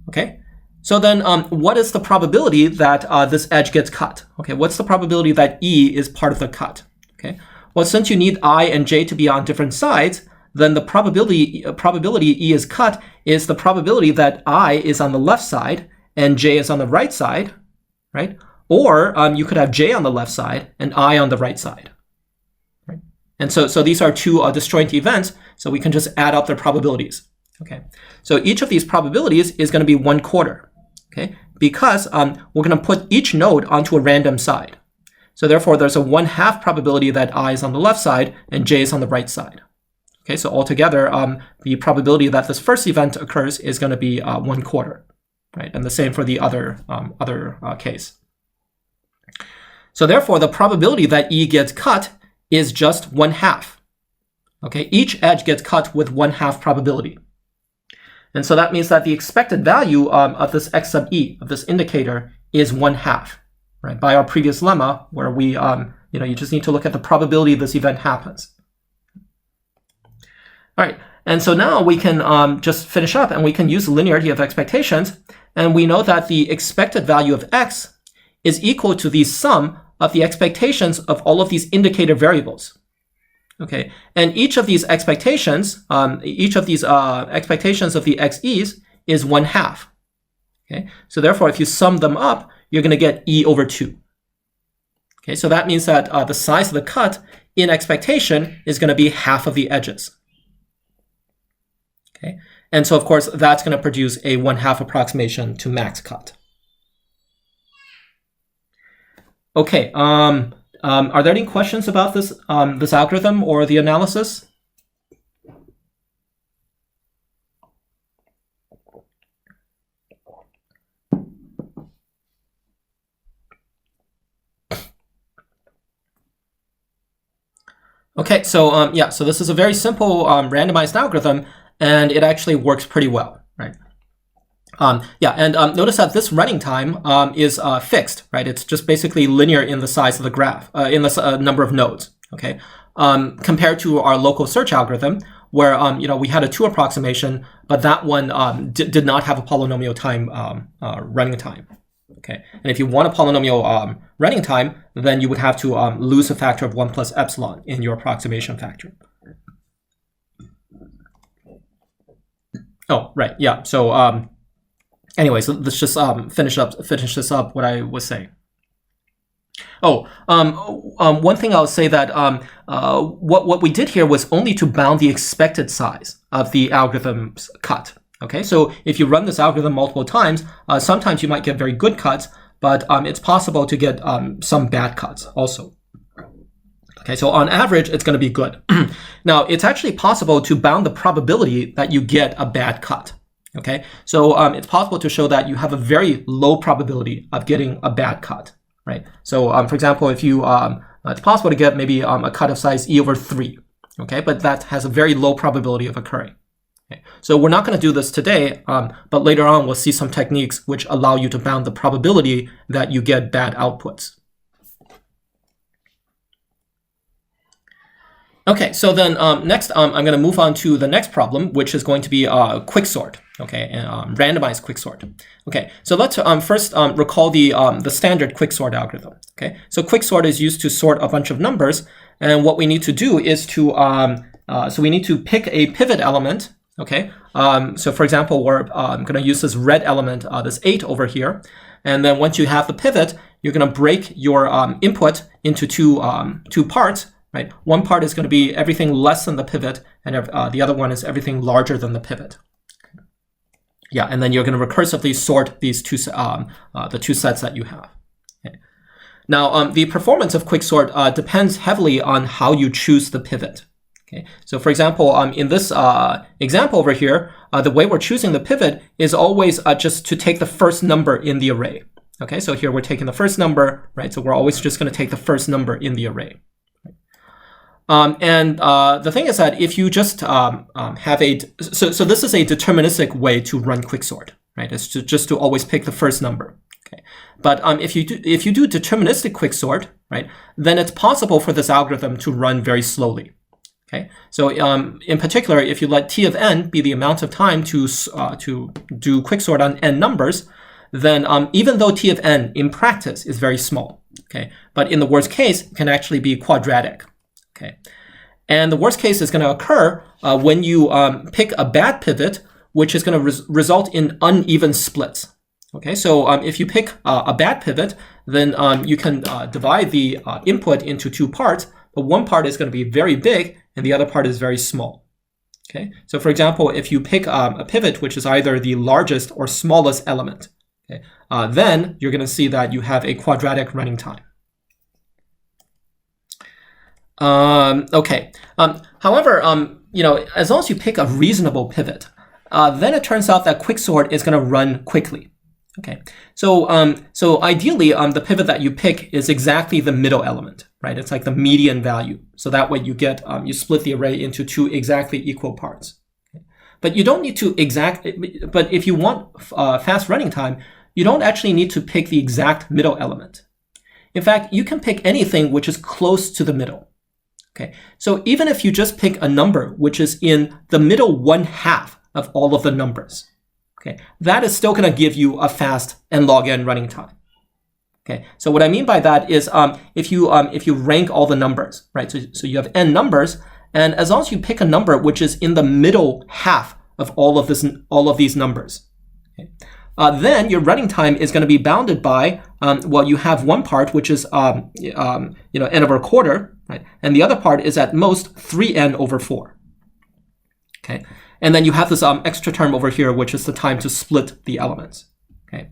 Okay, so then what is the probability that this edge gets cut? Okay, what's the probability that E is part of the cut? Okay, well, since you need I and j to be on different sides, then the probability E is cut is the probability that I is on the left side and J is on the right side, right? Or you could have J on the left side and I on the right side. Right? And so these are two disjoint events, so we can just add up their probabilities. Okay, so each of these probabilities is going to be 1/4. Okay, because we're going to put each node onto a random side. So therefore, there's a 1/2 probability that I is on the left side and J is on the right side. Okay, so altogether, the probability that this first event occurs is going to be 1/4, right? And the same for the other case. So therefore, the probability that E gets cut is just 1/2. Okay, each edge gets cut with 1/2 probability. And so that means that the expected value of this x sub E, of this indicator, is 1/2, right? By our previous lemma, where we, you just need to look at the probability this event happens. All right, and so now we can just finish up and we can use linearity of expectations. And we know that the expected value of x is equal to the sum of the expectations of all of these indicator variables. Okay, and each of these expectations, expectations of the xe's is 1/2. Okay, so therefore, if you sum them up, you're going to get E over 2. Okay, so that means that the size of the cut in expectation is going to be half of the edges. Okay, and so of course that's going to produce a 1/2 approximation to max cut. Okay. Are there any questions about this this algorithm or the analysis? Okay, so yeah, so this is a very simple randomized algorithm, and it actually works pretty well, right? Yeah, and notice that this running time is fixed, right? It's just basically linear in the size of the graph, in the number of nodes, okay? Compared to our local search algorithm, where we had a 2 approximation, but that one did not have a polynomial time running time, okay? And if you want a polynomial running time, then you would have to lose a factor of 1 plus epsilon in your approximation factor. Oh, right, yeah. So anyway, so let's just finish this up what I was saying. Oh, one thing I'll say that what we did here was only to bound the expected size of the algorithm's cut. Okay, so if you run this algorithm multiple times, sometimes you might get very good cuts, but it's possible to get some bad cuts also. Okay, so on average, it's going to be good. Now, it's actually possible to bound the probability that you get a bad cut. Okay, so it's possible to show that you have a very low probability of getting a bad cut, right? So for example, if you, it's possible to get maybe a cut of size E over 3, okay? But that has a very low probability of occurring. Okay? So we're not going to do this today, but later on we'll see some techniques which allow you to bound the probability that you get bad outputs. Okay, so then next I'm going to move on to the next problem, which is going to be quicksort. Okay, randomized quicksort. Okay, so let's first recall the standard quicksort algorithm. Okay, so quicksort is used to sort a bunch of numbers, and what we need to do is to so we need to pick a pivot element. Okay, so for example, we're going to use this red element, this 8 over here, and then once you have the pivot, you're going to break your input into two parts. Right, one part is going to be everything less than the pivot, and the other one is everything larger than the pivot. Yeah, and then you're going to recursively sort these the two sets that you have. Okay. Now, the performance of quicksort depends heavily on how you choose the pivot. Okay, so for example, in this example over here, the way we're choosing the pivot is always just to take the first number in the array. Okay, so here we're taking the first number, right? So we're always just going to take the first number in the array. And the thing is that if you just have so this is a deterministic way to run quicksort, right? It's just to always pick the first number. Okay, but if you do deterministic quicksort, right, then it's possible for this algorithm to run very slowly. Okay, so in particular, if you let t of n be the amount of time to do quicksort on n numbers, then even though t of n in practice is very small, okay, but in the worst case, it can actually be quadratic. Okay, And the worst case is going to occur when you pick a bad pivot, which is going to result in uneven splits. Okay, so if you pick a bad pivot, then you can divide the input into two parts, but one part is going to be very big and the other part is very small. Okay, so for example, if you pick a pivot which is either the largest or smallest element, okay, then you're going to see that you have a quadratic running time. However, as long as you pick a reasonable pivot, then it turns out that quicksort is going to run quickly. Okay, so ideally, the pivot that you pick is exactly the middle element, right? It's like the median value. So that way you get you split the array into two exactly equal parts. Okay? But you don't need to But if you want fast running time, you don't actually need to pick the exact middle element. In fact, you can pick anything which is close to the middle. Okay, so even if you just pick a number which is in the middle 1/2 of all of the numbers, okay, that is still going to give you a fast n log n running time. Okay, so what I mean by that is if you rank all the numbers, right? So you have n numbers, and as long as you pick a number which is in the middle half of all of these numbers, okay, then your running time is going to be bounded by well, you have one part which is n over a quarter, right, and the other part is at most 3n over 4. Okay. And then you have this extra term over here, which is the time to split the elements. Okay,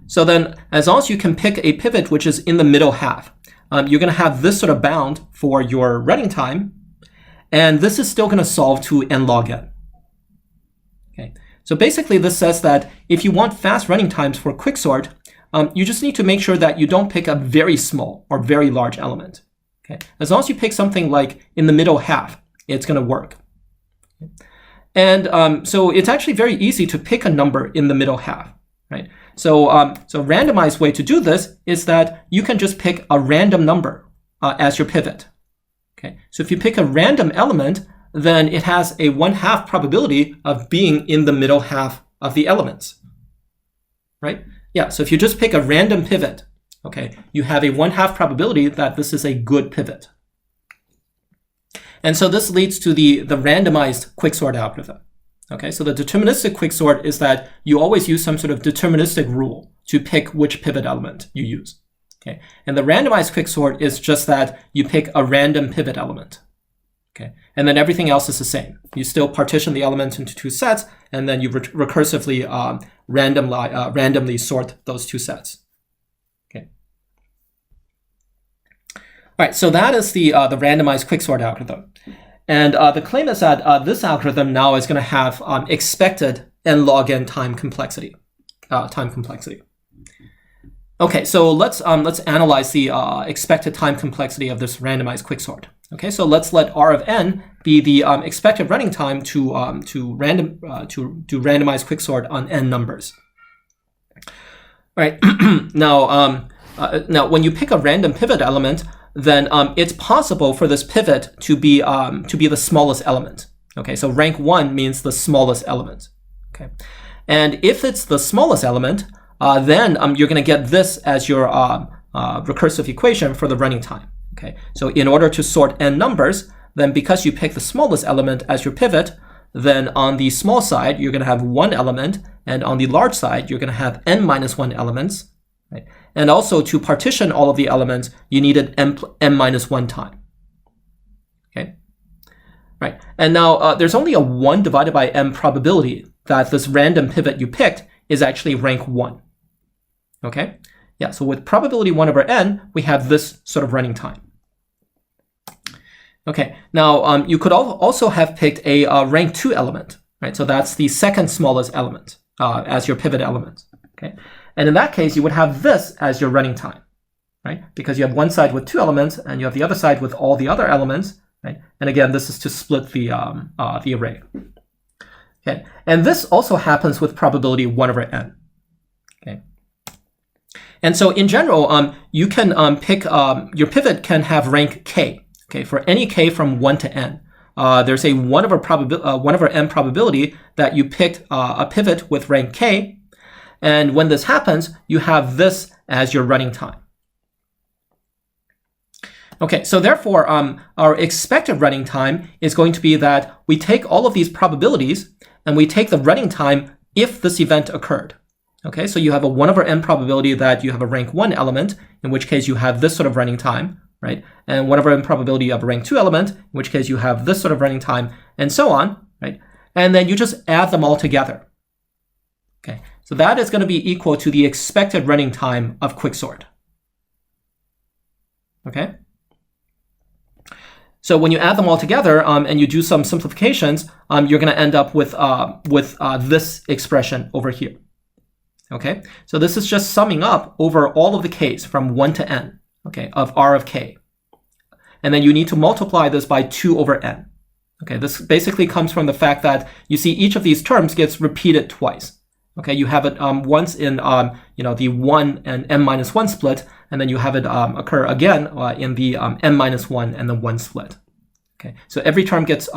so then as long as you can pick a pivot which is in the middle half, you're going to have this sort of bound for your running time, and this is still going to solve to n log n. Okay, so basically this says that if you want fast running times for quicksort, you just need to make sure that you don't pick a very small or very large element. Okay, as long as you pick something like in the middle half, it's going to work. Okay. And so it's actually very easy to pick a number in the middle half, right? So so randomized way to do this is that you can just pick a random number as your pivot. Okay, so if you pick a random element, then it has a 1/2 probability of being in the middle half of the elements, right? Yeah, so if you just pick a random pivot, okay, you have a 1/2 probability that this is a good pivot. And so this leads to the randomized quicksort algorithm. Okay, so the deterministic quicksort is that you always use some sort of deterministic rule to pick which pivot element you use. Okay, and the randomized quicksort is just that you pick a random pivot element. Okay, and then everything else is the same. You still partition the elements into two sets, and then you recursively randomly sort those two sets. All right, so that is the randomized quicksort algorithm. And the claim is that this algorithm now is going to have expected n log n time complexity. Okay, so let's analyze the expected time complexity of this randomized quicksort. Okay, so let's let R of n be the expected running time to do randomized quicksort on n numbers. All right, now when you pick a random pivot element, then it's possible for this pivot to be the smallest element. Okay, so rank 1 means the smallest element. Okay, and if it's the smallest element, then you're going to get this as your recursive equation for the running time. Okay, so in order to sort n numbers, then because you pick the smallest element as your pivot, then on the small side you're going to have one element, and on the large side you're going to have n minus 1 elements. Right? And also to partition all of the elements, you needed n minus 1 time. Okay, right. And now there's only a 1 divided by m probability that this random pivot you picked is actually rank 1. Okay, yeah. So with probability 1 over n, we have this sort of running time. Okay. Now you could also have picked a rank 2 element, right? So that's the second smallest element as your pivot element. Okay. And in that case, you would have this as your running time, right? Because you have one side with 2 elements, and you have the other side with all the other elements, right? And again, this is to split the array. Okay, and this also happens with probability 1 over n. Okay, and so in general, you can pick your pivot can have rank k. Okay, for any k from 1 to n. There's a 1 over n probability that you picked a pivot with rank k. And when this happens, you have this as your running time. Okay, so therefore, our expected running time is going to be that we take all of these probabilities and we take the running time if this event occurred. Okay, so you have a 1 over n probability that you have a rank 1 element, in which case you have this sort of running time, right? And 1 over n probability you have a rank 2 element, in which case you have this sort of running time, and so on, right? And then you just add them all together. Okay, so that is going to be equal to the expected running time of quicksort. Okay? So when you add them all together and you do some simplifications, you're going to end up with this expression over here. Okay, so this is just summing up over all of the k's from 1 to n, okay, of r of k. And then you need to multiply this by 2 over n. Okay, this basically comes from the fact that you see each of these terms gets repeated twice. Okay, you have it once in the 1 and n minus 1 split, and then you have it occur again in the n minus 1 and the 1 split. Okay, so every term gets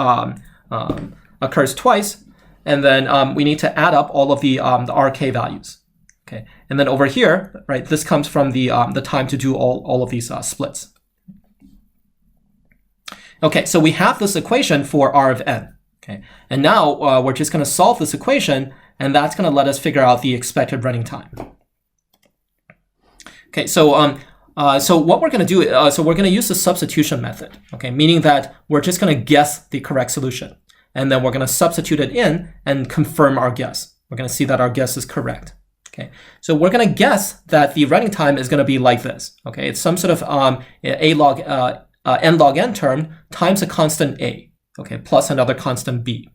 occurs twice, and then we need to add up all of the RK values. Okay, and then over here, right, this comes from the time to do all of these splits. Okay, so we have this equation for R of n. Okay, and now we're just going to solve this equation, and that's going to let us figure out the expected running time. Okay, so so what we're going to do, so we're going to use the substitution method. Okay, meaning that we're just going to guess the correct solution, and then we're going to substitute it in and confirm our guess. We're going to see that our guess is correct. Okay, so we're going to guess that the running time is going to be like this. Okay, it's some sort of n log n term times a constant a. Okay, plus another constant b.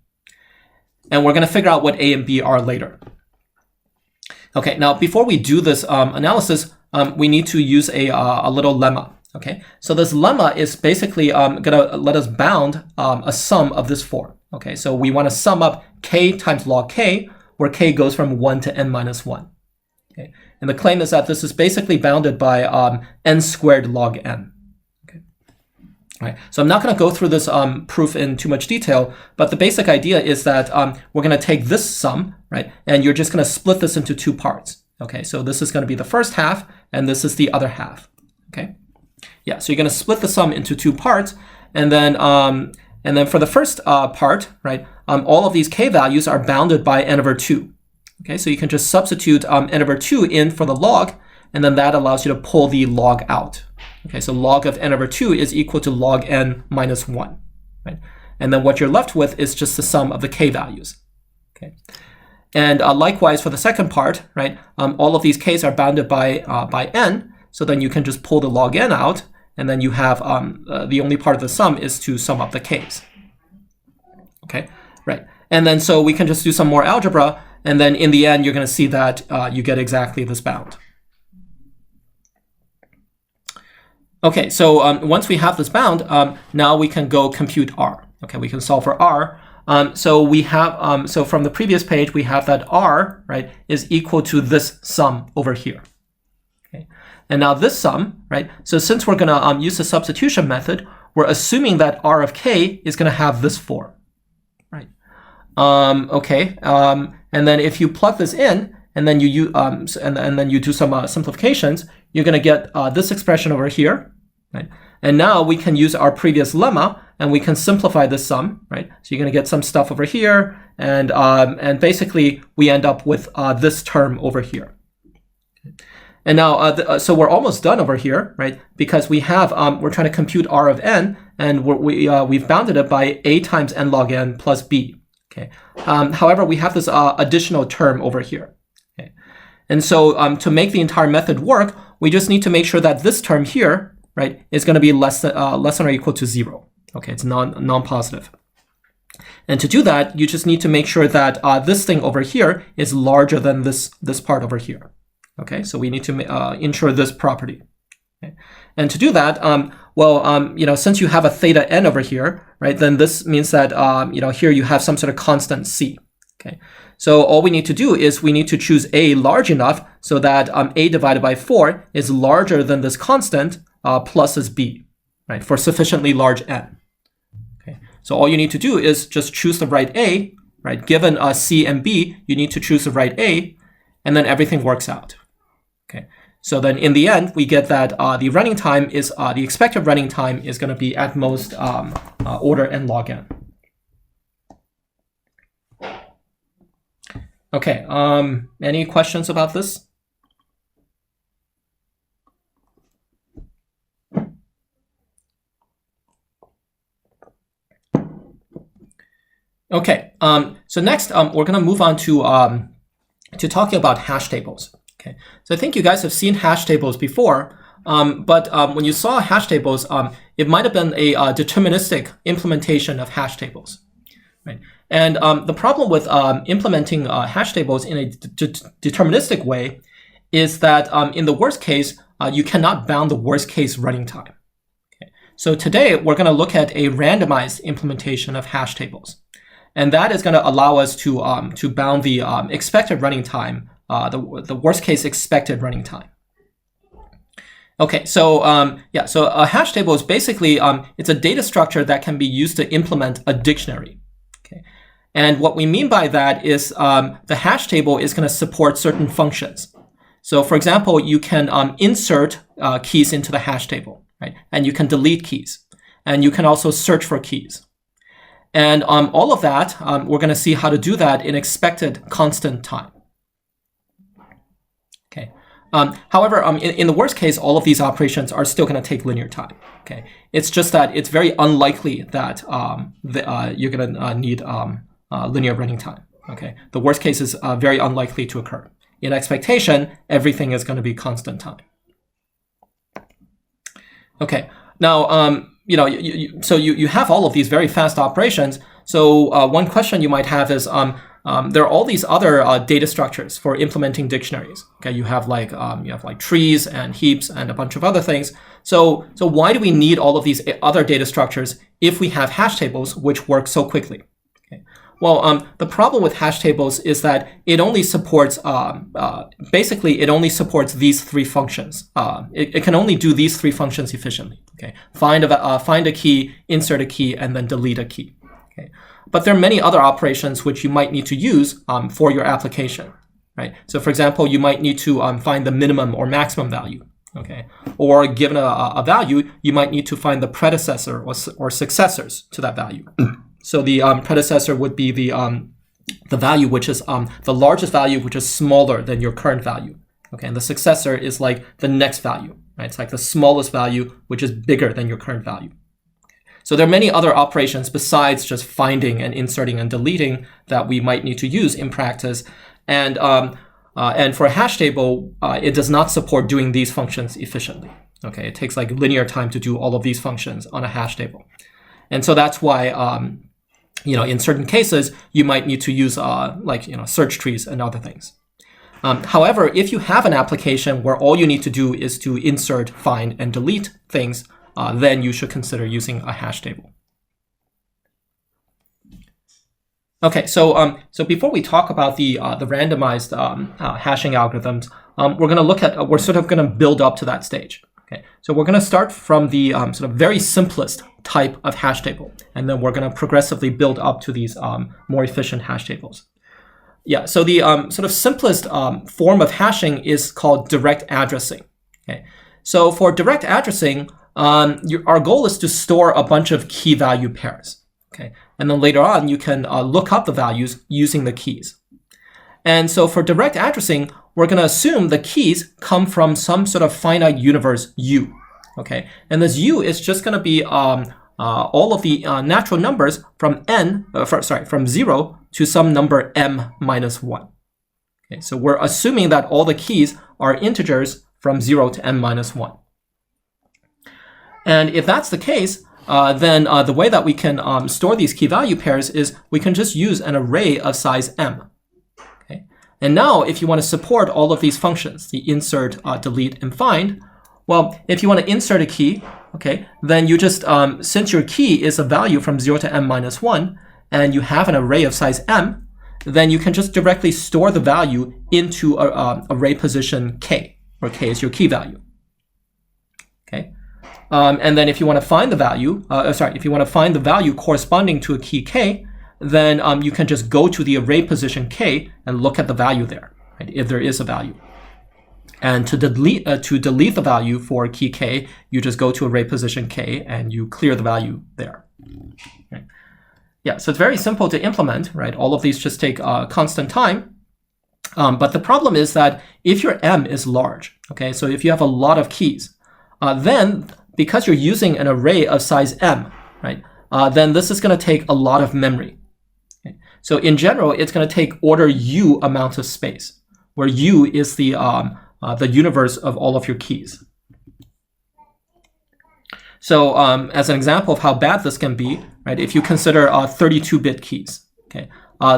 And we're going to figure out what a and b are later. Okay, now before we do this analysis, we need to use a little lemma. Okay, so this lemma is basically going to let us bound a sum of this form. Okay, so we want to sum up k times log k, where k goes from 1 to n minus 1. Okay, and the claim is that this is basically bounded by n squared log n. All right, so I'm not going to go through this proof in too much detail, but the basic idea is that we're going to take this sum, right, and you're just going to split this into 2 parts. Okay, so this is going to be the first half, and this is the other half. Okay, yeah, so you're going to split the sum into 2 parts, and then for the first part, right, all of these k values are bounded by n over 2. Okay, so you can just substitute n over 2 in for the log, and then that allows you to pull the log out. Okay, so log of n over 2 is equal to log n minus 1, right? And then what you're left with is just the sum of the k values. Okay, and likewise for the second part, right? All of these k's are bounded by n, so then you can just pull the log n out, and then you have the only part of the sum is to sum up the k's. Okay, right? And then so we can just do some more algebra, and then in the end you're going to see that you get exactly this bound. Okay, so once we have this bound, now we can go compute R. Okay, we can solve for R. So we have, so from the previous page, we have that R, right, is equal to this sum over here. Okay, and now this sum, right, so since we're going to use the substitution method, we're assuming that R of k is going to have this form, right? Okay, and then if you plug this in, and then you and then you do some simplifications, you're going to get this expression over here. Right? And now we can use our previous lemma, and we can simplify this sum, right? So you're going to get some stuff over here, and basically we end up with this term over here. And now, so we're almost done over here, right? Because we have we're trying to compute R of n, and we've bounded it by a times n log n plus b. Okay. However, we have this additional term over here. Okay. And so to make the entire method work, we just need to make sure that this term here, right, is going to be less than or equal to 0. Okay, it's non-positive. And to do that, you just need to make sure that this thing over here is larger than this part over here. Okay, so we need to ensure this property. Okay. And to do that, since you have a theta n over here, right, then this means that here you have some sort of constant c. Okay, so all we need to do is we need to choose a large enough so that a divided by 4 is larger than this constant plus is b, right, for sufficiently large n. Okay, so all you need to do is just choose the right a, right? Given c and b, you need to choose the right a, and then everything works out. Okay, So then in the end, we get that the running time is, the expected running time is going to be at most order n log n. Okay, any questions about this? Okay, so next we're going to move on to talking about hash tables. Okay, so I think you guys have seen hash tables before, but when you saw hash tables, it might have been a deterministic implementation of hash tables, right? And the problem with implementing hash tables in a deterministic way is that in the worst case, you cannot bound the worst case running time. Okay. So today we're going to look at a randomized implementation of hash tables. And that is going to allow us to bound the expected running time, the worst case expected running time. Okay, so yeah, so a hash table is basically it's a data structure that can be used to implement a dictionary. Okay, and what we mean by that is the hash table is going to support certain functions. So, for example, you can insert keys into the hash table, right? And you can delete keys, and you can also search for keys. And all of that, we're going to see how to do that in expected constant time. Okay. However, in the worst case, all of these operations are still going to take linear time. Okay. It's just that it's very unlikely that you're going to need linear running time. Okay. The worst case is very unlikely to occur. In expectation, everything is going to be constant time. Okay. Now, so you have all of these very fast operations. So one question you might have is, there are all these other data structures for implementing dictionaries. Okay, you have like trees and heaps and a bunch of other things. So why do we need all of these other data structures if we have hash tables which work so quickly? Okay. Well, the problem with hash tables is that it only supports, basically, it only supports these three functions. It can only do these three functions efficiently. Okay, find a key, insert a key, and then delete a key. Okay, but there are many other operations which you might need to use for your application. Right. So, for example, you might need to find the minimum or maximum value. Okay, or given a value, you might need to find the predecessor or successors to that value. So the predecessor would be the value which is the largest value which is smaller than your current value. Okay, and the successor is like the next value, right? It's like the smallest value which is bigger than your current value. So there are many other operations besides just finding and inserting and deleting that we might need to use in practice. And for a hash table, it does not support doing these functions efficiently. Okay, it takes like linear time to do all of these functions on a hash table. And so that's why in certain cases, you might need to use search trees and other things. However, if you have an application where all you need to do is to insert, find, and delete things, then you should consider using a hash table. Okay, so before we talk about the randomized hashing algorithms, we're sort of going to build up to that stage. Okay, so we're going to start from the sort of very simplest type of hash table, and then we're going to progressively build up to these more efficient hash tables. Yeah, so the sort of simplest form of hashing is called direct addressing. Okay, so for direct addressing, our goal is to store a bunch of key value pairs. Okay, and then later on you can look up the values using the keys. And so for direct addressing, we're going to assume the keys come from some sort of finite universe U. Okay, and this U is just going to be all of the natural numbers from from 0 to some number m minus 1. Okay, so we're assuming that all the keys are integers from 0 to m minus 1. And if that's the case, then the way that we can store these key value pairs is we can just use an array of size m. Okay, and now if you want to support all of these functions, the insert, delete, and find, well, if you want to insert a key, okay, then you just, since your key is a value from 0 to m minus 1, and you have an array of size m, then you can just directly store the value into array position k, where k is your key value. Okay, and then if you want to find the value, if you want to find the value corresponding to a key k, then you can just go to the array position k and look at the value there, right, if there is a value. And to delete the value for key k, you just go to array position k and you clear the value there. Okay. Yeah, so it's very simple to implement, right? All of these just take constant time. But the problem is that if your M is large, okay, so if you have a lot of keys, then because you're using an array of size M, right, then this is going to take a lot of memory. Okay? So in general, it's going to take order U amount of space, where U is the universe of all of your keys. So as an example of how bad this can be, right, if you consider 32-bit keys, okay,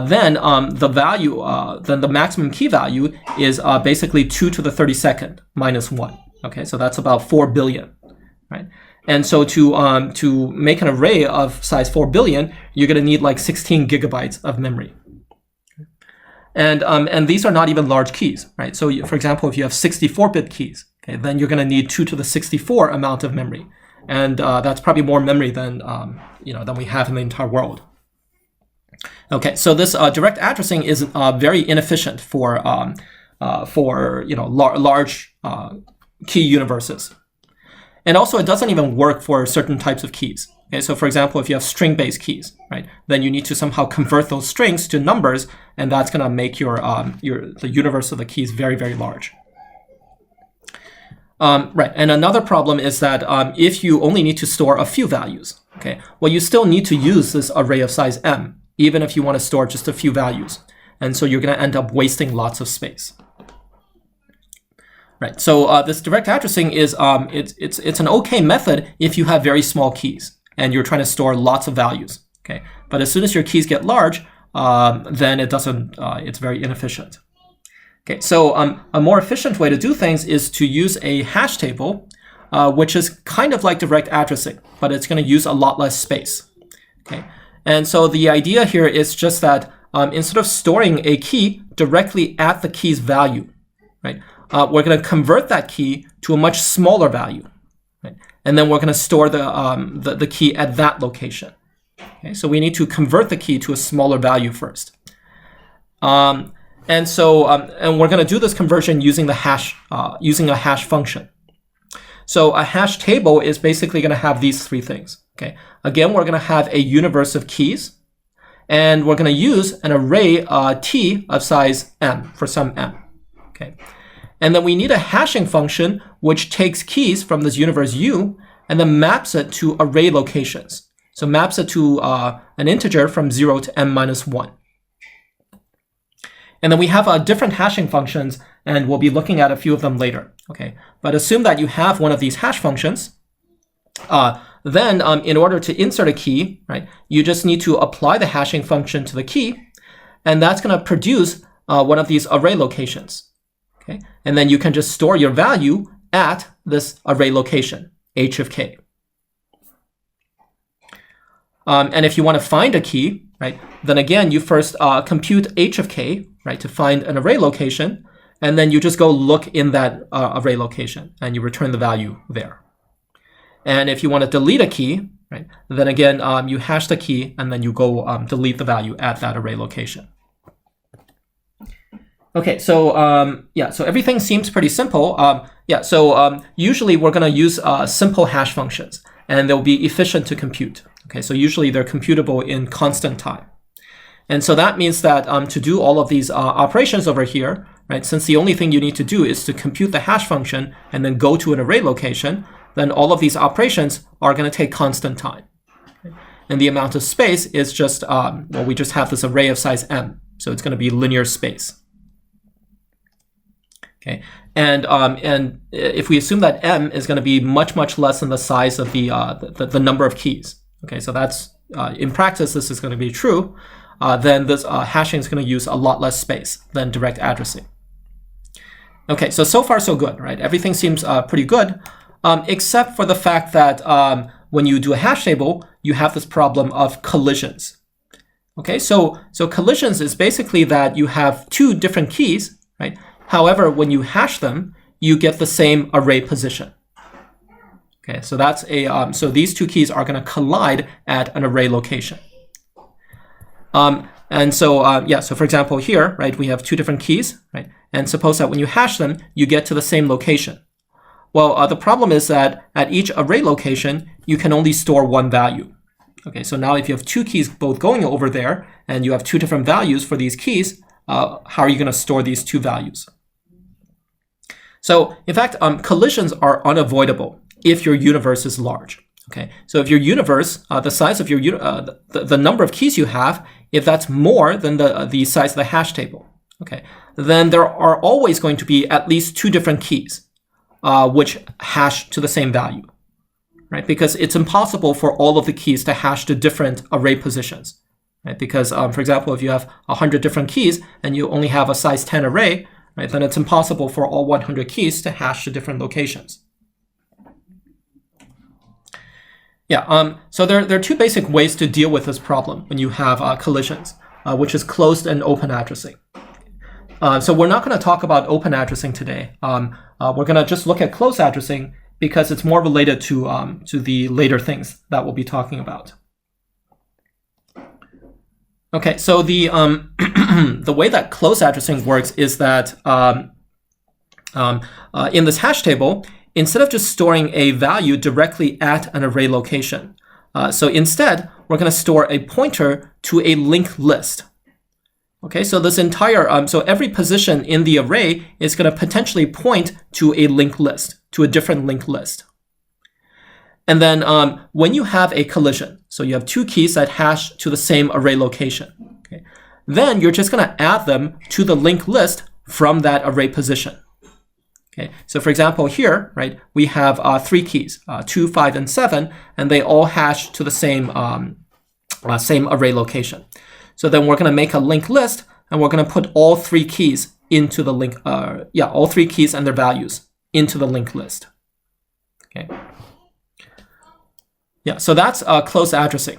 then the value, then the maximum key value is basically 2 to the 32nd minus 1. Okay, so that's about 4 billion, right? And so to make an array of size 4 billion, you're going to need like 16 gigabytes of memory. And these are not even large keys, right? So for example, if you have 64-bit keys, okay, then you're going to need 2 to the 64 amount of memory. And that's probably more memory than than we have in the entire world. Okay, so this direct addressing is very inefficient for large key universes, and also it doesn't even work for certain types of keys. Okay, so for example, if you have string-based keys, right, then you need to somehow convert those strings to numbers, and that's going to make the universe of the keys very, very large. Right, and another problem is that if you only need to store a few values, okay, well, you still need to use this array of size M, even if you want to store just a few values. And so you're going to end up wasting lots of space. Right, so this direct addressing is, it's an okay method if you have very small keys and you're trying to store lots of values, okay? But as soon as your keys get large, then it doesn't, it's very inefficient. Okay, so a more efficient way to do things is to use a hash table, which is kind of like direct addressing, but it's going to use a lot less space. Okay, and so the idea here is just that instead of storing a key directly at the key's value, right, we're going to convert that key to a much smaller value, right? And then we're going to store the key at that location. Okay, so we need to convert the key to a smaller value first. And so, and we're going to do this conversion using the hash, using a hash function. So a hash table is basically going to have these three things. Okay. Again, we're going to have a universe of keys, and we're going to use an array T of size M for some M. Okay. And then we need a hashing function which takes keys from this universe U and then maps it to array locations. So maps it to an integer from 0 to M minus 1. And then we have different hashing functions, and we'll be looking at a few of them later. Okay, but assume that you have one of these hash functions. Then in order to insert a key, right, you just need to apply the hashing function to the key, and that's going to produce one of these array locations. Okay, and then you can just store your value at this array location, h of k. And if you want to find a key, right, then again, you first compute h of k, right, to find an array location, and then you just go look in that array location, and you return the value there. And if you want to delete a key, right, then again, you hash the key, and then you go delete the value at that array location. Okay, so yeah, so everything seems pretty simple. Yeah, so usually we're going to use simple hash functions, and they'll be efficient to compute. Okay, so usually they're computable in constant time. And so that means that to do all of these operations over here, right, since the only thing you need to do is to compute the hash function and then go to an array location, then all of these operations are going to take constant time. Okay? And the amount of space is just, well, we just have this array of size M, so it's going to be linear space. Okay, and if we assume that M is going to be much, much less than the size of the number of keys, okay, so that's, in practice, this is going to be true, then this hashing is going to use a lot less space than direct addressing. Okay, so far so good, right? Everything seems pretty good, except for the fact that when you do a hash table, you have this problem of collisions. Okay, so collisions is basically that you have two different keys, right? However, when you hash them, you get the same array position. Okay, so that's so these two keys are going to collide at an array location. And so, yeah, so for example here, right, we have two different keys, right? And suppose that when you hash them, you get to the same location. Well, the problem is that at each array location, you can only store one value. Okay, so now if you have two keys both going over there, and you have two different values for these keys, how are you going to store these two values? So, in fact, collisions are unavoidable if your universe is large. Okay, so if your universe, the size of your the number of keys you have, if that's more than the size of the hash table, okay, then there are always going to be at least two different keys, which hash to the same value, right? Because it's impossible for all of the keys to hash to different array positions, right? Because, for example, if you have 100 different keys and you only have a size 10 array, right, then it's impossible for all 100 keys to hash to different locations. Yeah, so there are two basic ways to deal with this problem when you have collisions, which is closed and open addressing. So we're not going to talk about open addressing today. We're going to just look at closed addressing because it's more related to the later things that we'll be talking about. Okay, so the the way that closed addressing works is that in this hash table, instead of just storing a value directly at an array location, so instead, we're going to store a pointer to a linked list. Okay, so this entire, so every position in the array is going to potentially point to a linked list, to a different linked list. And then when you have a collision, so you have two keys that hash to the same array location, okay, then you're just going to add them to the linked list from that array position. Okay, so for example here, right, we have three keys, 2, 5, and 7, and they all hash to the same same array location. So then we're going to make a linked list, and we're going to put all three keys into the link. All three keys and their values into the linked list. Okay. Yeah, so that's closed addressing.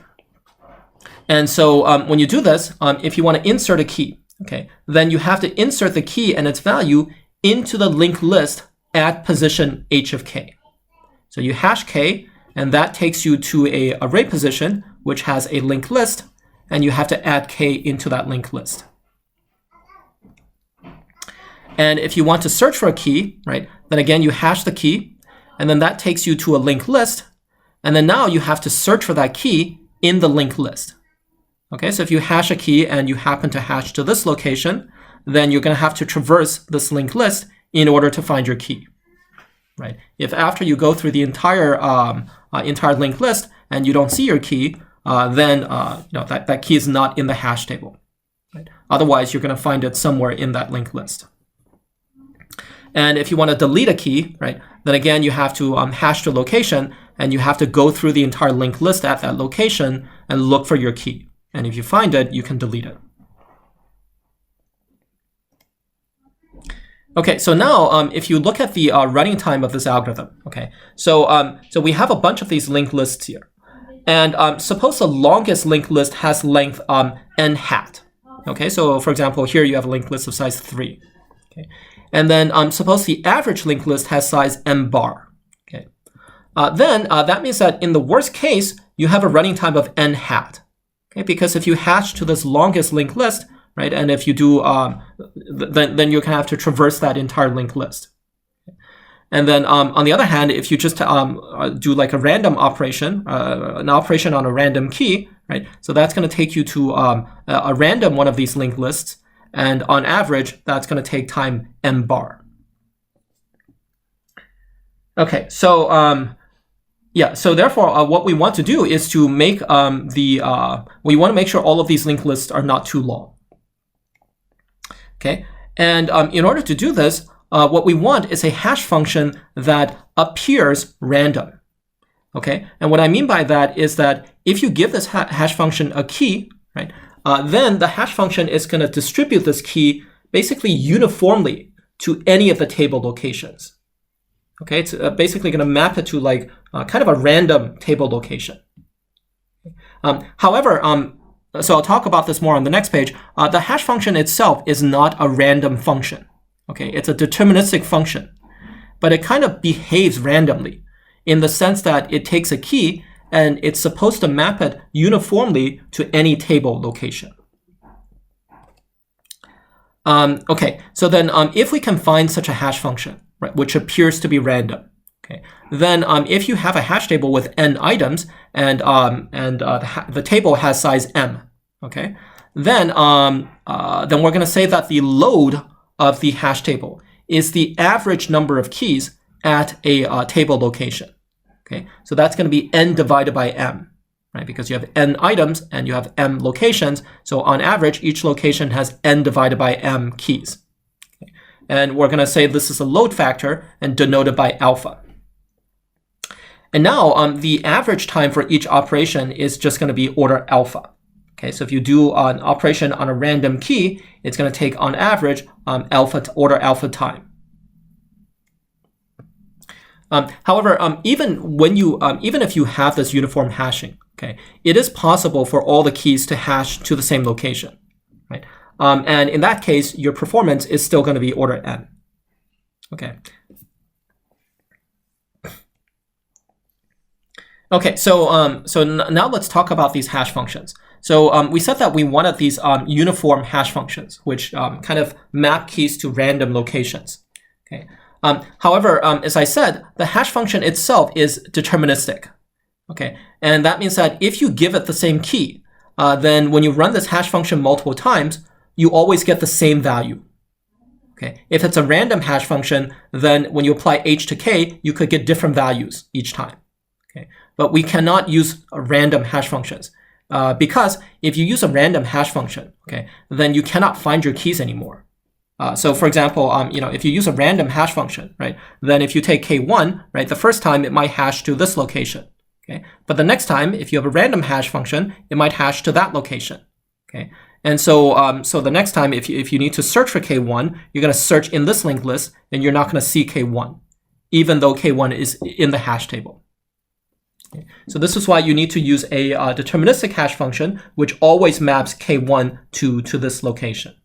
And so when you do this, if you want to insert a key, okay, then you have to insert the key and its value into the linked list at position h of k. So you hash k, and that takes you to a array position which has a linked list, and you have to add k into that linked list. And if you want to search for a key, right, then again you hash the key, and then that takes you to a linked list, and then now you have to search for that key in the linked list. Okay, so if you hash a key and you happen to hash to this location, then you're going to have to traverse this linked list in order to find your key, right? If after you go through the entire entire linked list and you don't see your key, then that key is not in the hash table, right? Otherwise, you're going to find it somewhere in that linked list. And if you want to delete a key, right, then again you have to hash the location, and you have to go through the entire linked list at that location and look for your key. And if you find it, you can delete it. Okay, so now if you look at the running time of this algorithm, okay, so we have a bunch of these linked lists here, and suppose the longest linked list has length n hat. Okay, so for example, here you have a linked list of size 3. Okay, and then suppose the average linked list has size m bar. Okay, then that means that in the worst case, you have a running time of n hat. Okay, because if you hash to this longest linked list, right, and if you do, then you're going to have to traverse that entire linked list. And then on the other hand, if you just do like a random operation, an operation on a random key, right, so that's going to take you to a random one of these linked lists, and on average, that's going to take time m bar. Okay, so yeah, so therefore, what we want to do is to make we want to make sure all of these linked lists are not too long. Okay, and in order to do this, what we want is a hash function that appears random. Okay, and what I mean by that is that if you give this hash function a key, right, then the hash function is going to distribute this key basically uniformly to any of the table locations. Okay, it's basically going to map it to like kind of a random table location. However, so I'll talk about this more on the next page. The hash function itself is not a random function. Okay, it's a deterministic function, but it kind of behaves randomly in the sense that it takes a key and it's supposed to map it uniformly to any table location. Okay, so then if we can find such a hash function, right, which appears to be random, okay, then if you have a hash table with n items and the table has size m, okay, then we're going to say that the load of the hash table is the average number of keys at a table location. Okay, so that's going to be n divided by m, right? Because you have n items and you have m locations. So on average, each location has n divided by m keys. Okay. And we're going to say this is a load factor and denoted by alpha. And now the average time for each operation is just going to be order alpha. Okay, so if you do an operation on a random key, it's going to take on average order alpha time. However, even if you have this uniform hashing, okay, it is possible for all the keys to hash to the same location, right? And in that case, your performance is still going to be order n. Okay. Okay, so now let's talk about these hash functions. So we said that we wanted these uniform hash functions, which kind of map keys to random locations. Okay. However, as I said, the hash function itself is deterministic. Okay, and that means that if you give it the same key, then when you run this hash function multiple times, you always get the same value. Okay, if it's a random hash function, then when you apply h to k, you could get different values each time. Okay, but we cannot use random hash functions because if you use a random hash function, okay, then you cannot find your keys anymore. So for example, if you use a random hash function, right, then if you take k1, right, the first time it might hash to this location, okay, but the next time, if you have a random hash function, it might hash to that location, okay, and so the next time, if you need to search for k1, you're going to search in this linked list, and you're not going to see k1, even though k1 is in the hash table. Okay. So this is why you need to use a deterministic hash function, which always maps k1 to this location.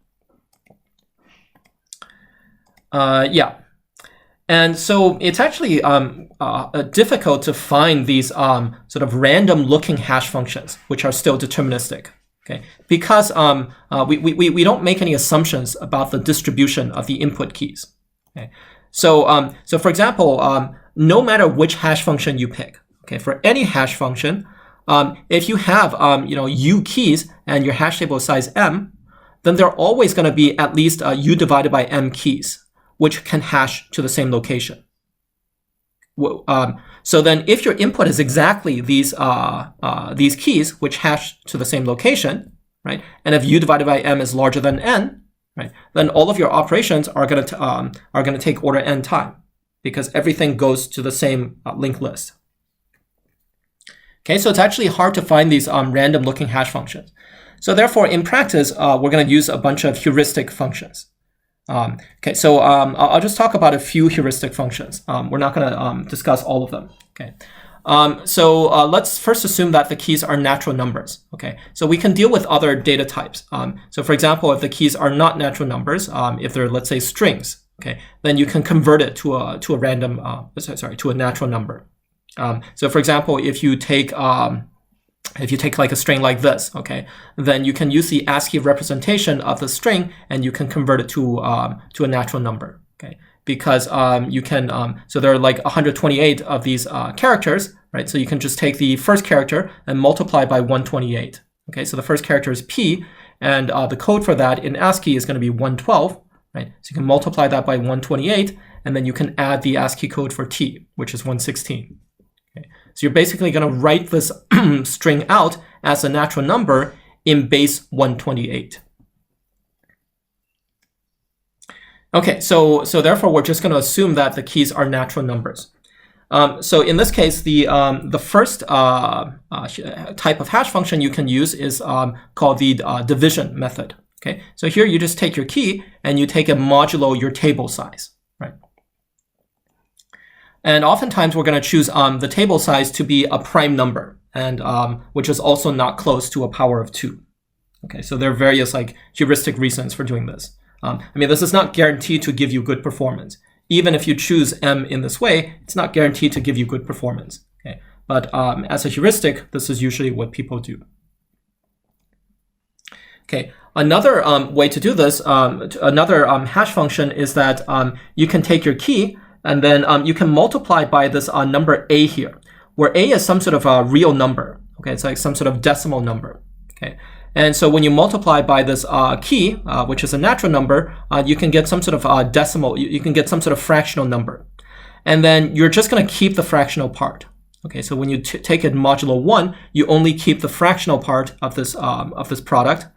Yeah, and so it's actually difficult to find these sort of random-looking hash functions, which are still deterministic. Okay, because we don't make any assumptions about the distribution of the input keys. Okay, so for example, no matter which hash function you pick, okay, for any hash function, if you have u keys and your hash table is size m, then there are always going to be at least u divided by m keys, which can hash to the same location. So then if your input is exactly these keys, which hash to the same location, right, and if u divided by m is larger than n, right, then all of your operations are going to take order n time, because everything goes to the same linked list. Okay, so it's actually hard to find these random-looking hash functions. So therefore, in practice, we're going to use a bunch of heuristic functions. Okay, so I'll just talk about a few heuristic functions. We're not going to discuss all of them. Okay, so let's first assume that the keys are natural numbers. Okay, so we can deal with other data types. So for example, if the keys are not natural numbers, if they're, let's say, strings, okay, then you can convert it to a natural number. So for example, if you take like a string like this, okay, then you can use the ASCII representation of the string and you can convert it to a natural number, okay, because you can, so there are like 128 of these characters, right? So you can just take the first character and multiply by 128, okay? So the first character is P, and the code for that in ASCII is going to be 112, right? So you can multiply that by 128, and then you can add the ASCII code for T, which is 116. Okay. So you're basically going to write this string out as a natural number in base 128. Okay, so therefore we're just going to assume that the keys are natural numbers. So in this case, the first type of hash function you can use is called the division method. Okay, so here you just take your key and you take a modulo your table size, right? And oftentimes we're going to choose the table size to be a prime number, and which is also not close to a power of 2. Okay, so there are various like heuristic reasons for doing this. I mean, this is not guaranteed to give you good performance. Even if you choose m in this way, it's not guaranteed to give you good performance. Okay, but as a heuristic, this is usually what people do. Okay. Another way to do this, another hash function is that you can take your key and then you can multiply by this number a here, where a is some sort of a real number. Okay, it's like some sort of decimal number. Okay, and so when you multiply by this key, which is a natural number, you can get some sort of decimal. You can get some sort of fractional number, and then you're just going to keep the fractional part. Okay, so when you take it modulo 1, you only keep the fractional part of this product.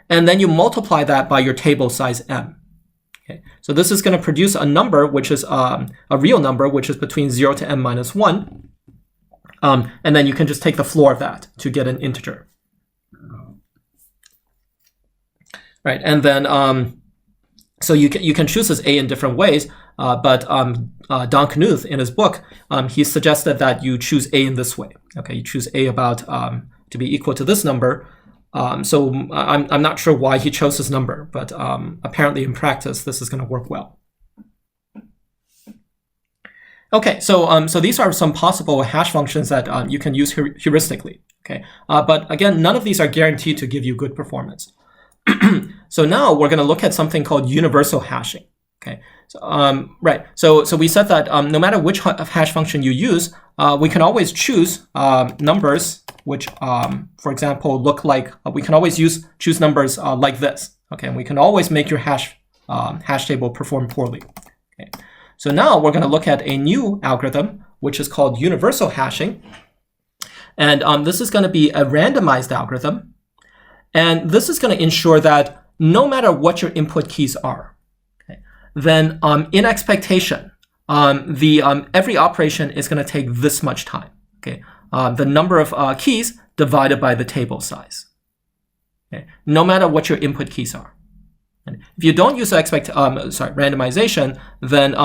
And then you multiply that by your table size m. Okay, so this is going to produce a number which is a real number, which is between 0 to m minus 1. And then you can just take the floor of that to get an integer. Right, and then so you can choose this a in different ways, but Don Knuth in his book, he suggested that you choose a in this way. Okay, you choose a about to be equal to this number. So I'm not sure why he chose this number, but apparently in practice this is going to work well. Okay, so these are some possible hash functions that you can use heuristically. Okay, but again, none of these are guaranteed to give you good performance. So now we're going to look at something called universal hashing. Okay, so right. So we said that no matter which hash function you use, we can always choose numbers which, for example, look like we can always choose numbers like this. Okay, and we can always make your hash table perform poorly. Okay, so now we're going to look at a new algorithm which is called universal hashing, and this is going to be a randomized algorithm, and this is going to ensure that no matter what your input keys are, then in expectation, every operation is going to take this much time. Okay, the number of keys divided by the table size. Okay, no matter what your input keys are. And if you don't use randomization, then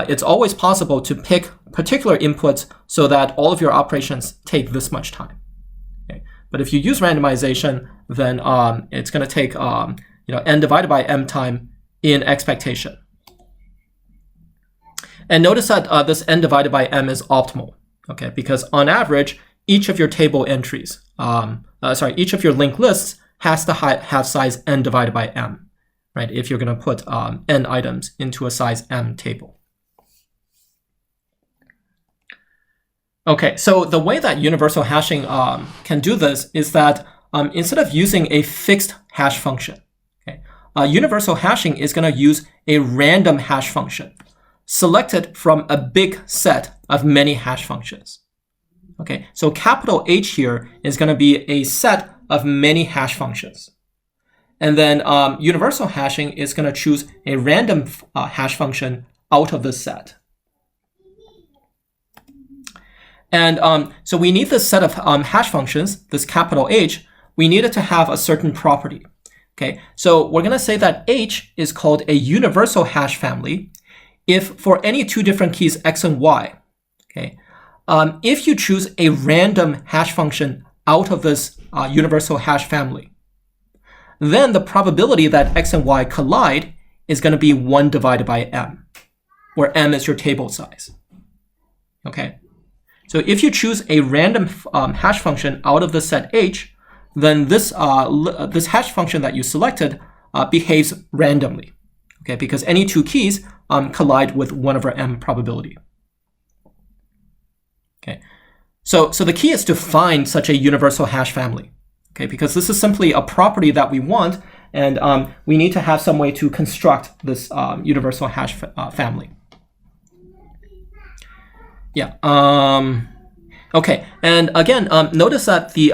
it's always possible to pick particular inputs so that all of your operations take this much time. Okay, but if you use randomization, then it's going to take n divided by m time in expectation. And notice that this n divided by m is optimal, okay? Because on average, each of your table entries, each of your linked lists has to have size n divided by m, right? If you're going to put n items into a size m table. Okay, so the way that universal hashing can do this is that instead of using a fixed hash function, okay, universal hashing is going to use a random hash function selected from a big set of many hash functions. Okay, so capital H here is going to be a set of many hash functions. And then universal hashing is going to choose a random hash function out of this set. And so we need this set of hash functions, this capital H, we need it to have a certain property. Okay, so we're going to say that H is called a universal hash family if for any two different keys x and y, okay, if you choose a random hash function out of this universal hash family, then the probability that x and y collide is going to be 1 divided by m, where m is your table size. Okay, so if you choose a random hash function out of the set H, then this hash function that you selected behaves randomly. Okay, because any two keys collide with 1 over m probability. Okay, so the key is to find such a universal hash family. Okay, because this is simply a property that we want, and we need to have some way to construct this universal hash family. Yeah. Okay, and again, notice that the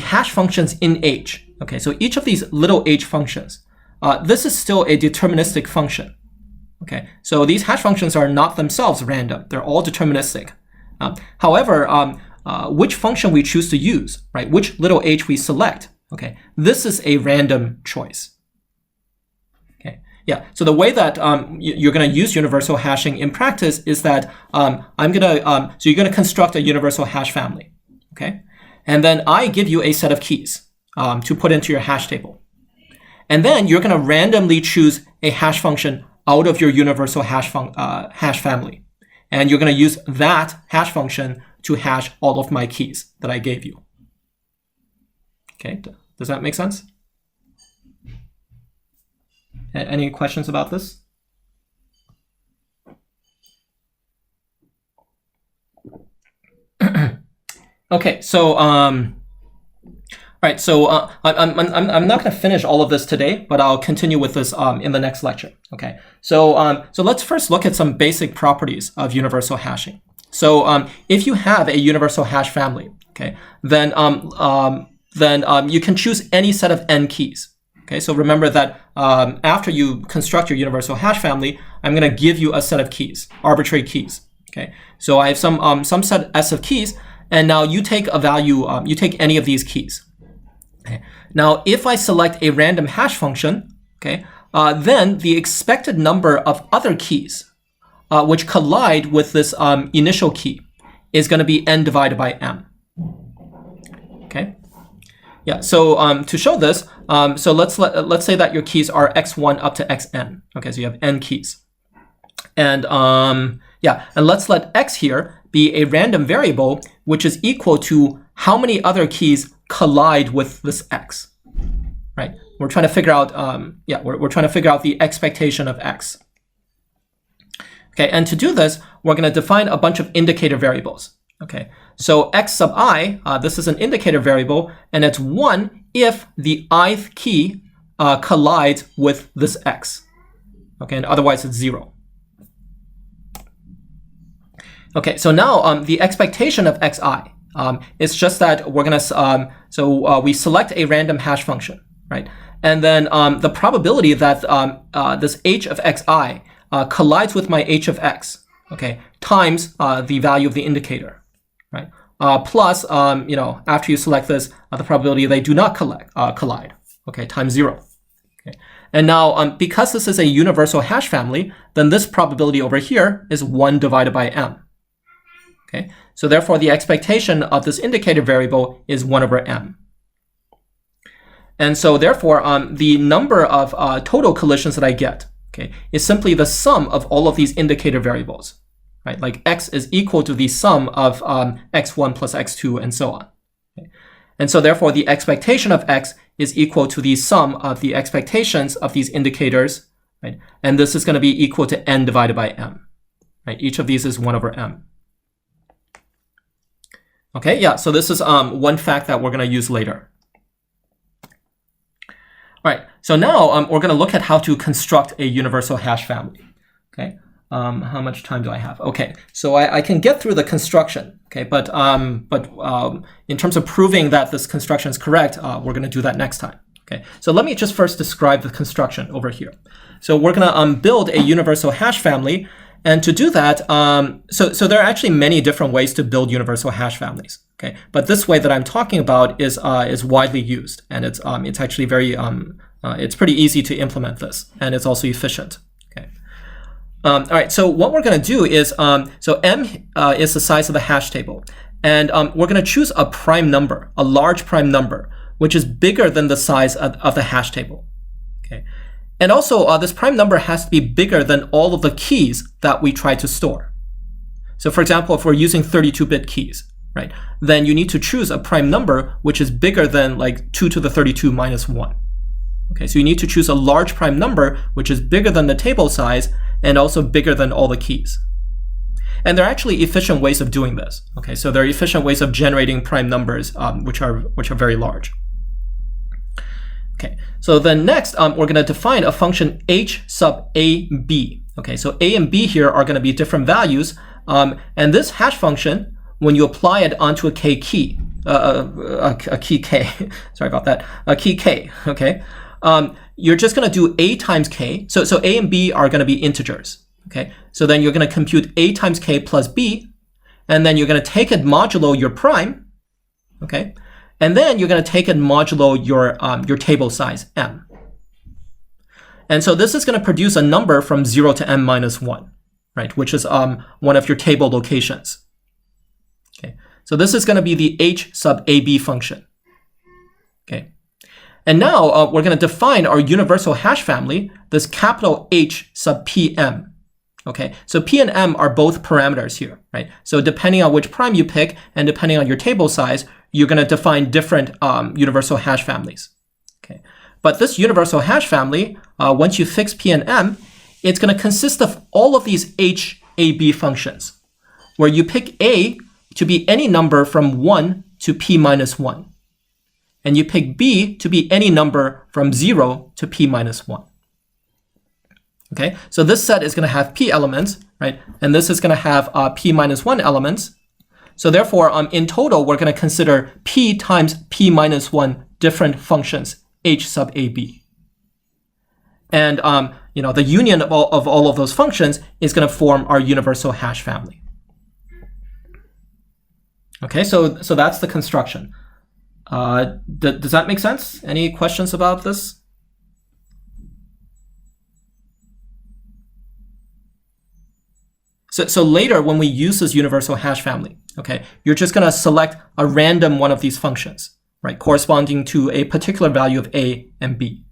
hash functions in H. Okay, so each of these little h functions, this is still a deterministic function. Okay, so these hash functions are not themselves random; they're all deterministic. However, which function we choose to use, right? Which little h we select, okay, this is a random choice. Okay, yeah. So the way that you're going to use universal hashing in practice is that so you're going to construct a universal hash family, okay, and then I give you a set of keys to put into your hash table, and then you're going to randomly choose a hash function out of your universal hash family. And you're going to use that hash function to hash all of my keys that I gave you. Okay, does that make sense? Any questions about this? Okay, so right, so I'm not going to finish all of this today, but I'll continue with this in the next lecture. Okay, so so let's first look at some basic properties of universal hashing. So if you have a universal hash family, okay, then you can choose any set of n keys. Okay, so remember that after you construct your universal hash family, I'm going to give you a set of keys, arbitrary keys. Okay, so I have some set S of keys, and now you take a value, you take any of these keys. Okay. Now, if I select a random hash function, okay, then the expected number of other keys which collide with this initial key is going to be n divided by m. Okay. Yeah. So to show this, so let's say that your keys are x1 up to xn. Okay. So you have n keys, and yeah, and let's let x here be a random variable which is equal to how many other keys collide with this x. Right. We're trying to figure out we're trying to figure out the expectation of x. Okay, and to do this, we're going to define a bunch of indicator variables. Okay, so x sub I, this is an indicator variable, and it's 1 if the ith key collides with this x. Okay, and otherwise it's 0. Okay, so now the expectation of xi is just that we're going to, we select a random hash function, right? And then the probability that this h of xi collides with my h of x, okay, times the value of the indicator, right? Plus, after you select this, the probability they do not collide, okay, times 0. Okay. And now, because this is a universal hash family, then this probability over here is 1 divided by m. Okay, so therefore the expectation of this indicator variable is 1 over m. And so therefore, the number of total collisions that I get, okay, is simply the sum of all of these indicator variables, right? Like x is equal to the sum of x1 plus x2 and so on. Okay? And so therefore the expectation of x is equal to the sum of the expectations of these indicators, right? And this is going to be equal to n divided by m, right? Each of these is 1 over m. Okay, yeah, so this is one fact that we're going to use later. All right, so now we're going to look at how to construct a universal hash family. Okay, how much time do I have? Okay, so I can get through the construction. Okay, but in terms of proving that this construction is correct, we're going to do that next time. Okay, so let me just first describe the construction over here. So we're going to build a universal hash family. And to do that, so there are actually many different ways to build universal hash families. Okay, but this way that I'm talking about is widely used, and it's actually very it's pretty easy to implement this, and it's also efficient. Okay, all right. So what we're going to do is so m is the size of the hash table, and we're going to choose a prime number, a large prime number, which is bigger than the size of the hash table. Okay. And also, this prime number has to be bigger than all of the keys that we try to store. So for example, if we're using 32-bit keys, right, then you need to choose a prime number which is bigger than like 2 to the 32 minus 1. Okay, so you need to choose a large prime number which is bigger than the table size and also bigger than all the keys. And there are actually efficient ways of doing this. Okay, so there are efficient ways of generating prime numbers which are very large. Okay, so then next, we're going to define a function h sub a b. Okay, so a and b here are going to be different values. And this hash function, when you apply it onto a key, a key k, sorry about that, a key k, okay, you're just going to do a times k. So a and b are going to be integers. Okay, so then you're going to compute a times k plus b, and then you're going to take it modulo your prime, okay, and then you're going to take it modulo your table size, m. And so this is going to produce a number from 0 to m minus 1, right, which is one of your table locations. Okay, so this is going to be the h sub ab function. Okay, and now we're going to define our universal hash family, this capital H sub pm. Okay, so p and m are both parameters here, right? So depending on which prime you pick and depending on your table size, you're going to define different universal hash families. Okay, But this universal hash family, once you fix P and M, it's going to consist of all of these H, A, B functions, where you pick A to be any number from 1 to P minus 1. And you pick B to be any number from 0 to P minus 1. Okay, so this set is going to have P elements, right? And this is going to have P minus 1 elements. So therefore, in total, we're going to consider P times P minus 1 different functions, H sub AB. And the union of all of those functions is going to form our universal hash family. Okay, so that's the construction. Does that make sense? Any questions about this? So later, when we use this universal hash family, okay, you're just going to select a random one of these functions, right, corresponding to a particular value of A and B.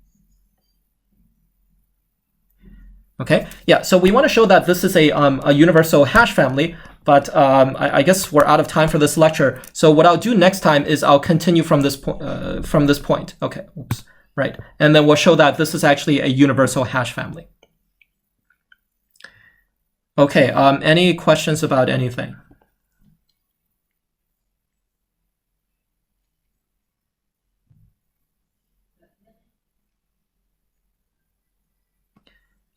Okay, yeah, so we want to show that this is a universal hash family, but I guess we're out of time for this lecture. So what I'll do next time is I'll continue from this point. Okay, oops, right, and then we'll show that this is actually a universal hash family. Okay, any questions about anything?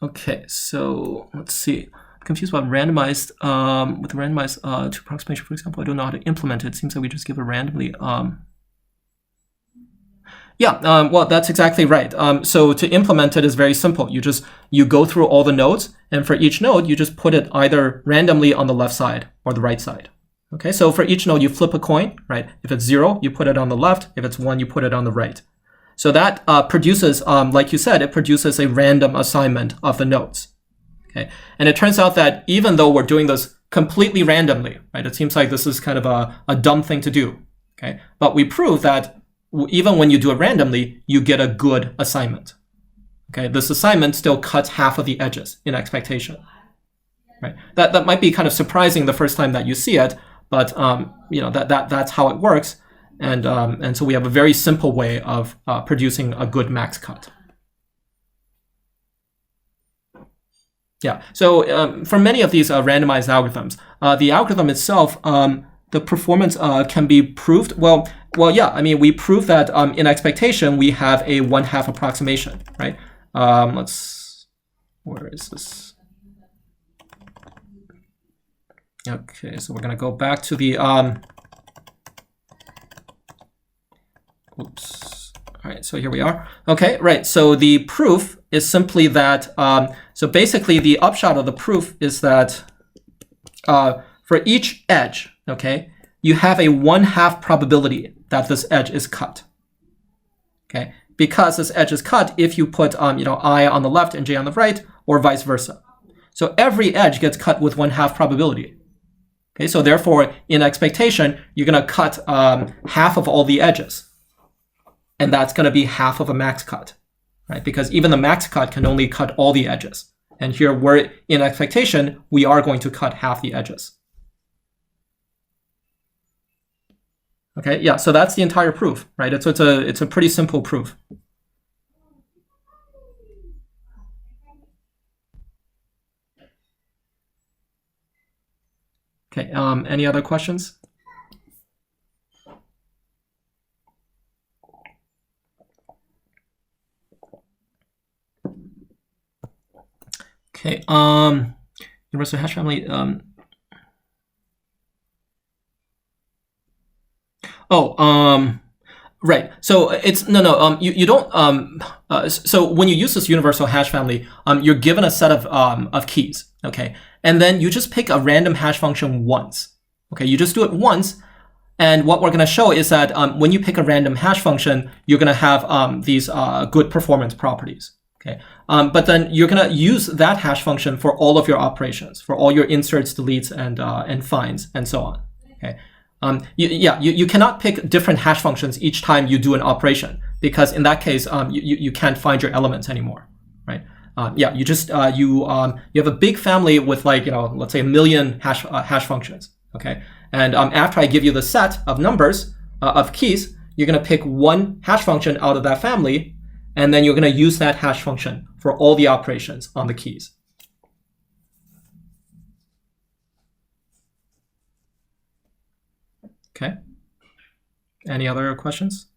Okay, so let's see. I'm confused about randomized. With the randomized to approximation, for example, I don't know how to implement it. It seems like we just give it randomly. Yeah, well, that's exactly right. So to implement it is very simple. You go through all the nodes, and for each node, you just put it either randomly on the left side or the right side. Okay, so for each node, you flip a coin, right? If it's 0, you put it on the left. If it's 1, you put it on the right. So that produces, like you said, it produces a random assignment of the nodes. Okay, and it turns out that even though we're doing this completely randomly, right? It seems like this is kind of a dumb thing to do. Okay, but we prove that even when you do it randomly, you get a good assignment. Okay, this assignment still cuts half of the edges in expectation. Right? That might be kind of surprising the first time that you see it, but that's how it works. And so we have a very simple way of producing a good max cut. Yeah. So for many of these randomized algorithms, the algorithm itself, the performance can be proved. Well, yeah. I mean, we prove that in expectation we have a 1/2 approximation, right? Where is this? Okay, so we're gonna go back to the oops. All right, so here we are. Okay, right. So the proof is simply that. So basically, the upshot of the proof is that for each edge, okay, you have a 1/2 probability that this edge is cut. Okay, because this edge is cut if you put I on the left and J on the right, or vice versa. So every edge gets cut with 1/2 probability. Okay, so therefore, in expectation, you're gonna cut half of all the edges. And that's going to be half of a max cut, right? Because even the max cut can only cut all the edges. And here we're in expectation, we are going to cut half the edges. Okay, yeah, so that's the entire proof, right? It's a pretty simple proof. Okay, any other questions? Okay, universal hash family. Right. So it's no. You don't. So when you use this universal hash family, you're given a set of keys. Okay, and then you just pick a random hash function once. Okay, you just do it once, and what we're going to show is that when you pick a random hash function, you're going to have these good performance properties. Okay, but then you're going to use that hash function for all of your operations, for all your inserts, deletes, and finds, and so on. Okay, you cannot pick different hash functions each time you do an operation, because in that case, you can't find your elements anymore, right? You just you have a big family with let's say 1 million hash functions. Okay, and after I give you the set of numbers of keys, you're going to pick one hash function out of that family. and then you're going to use that hash function for all the operations on the keys. Okay. Any other questions?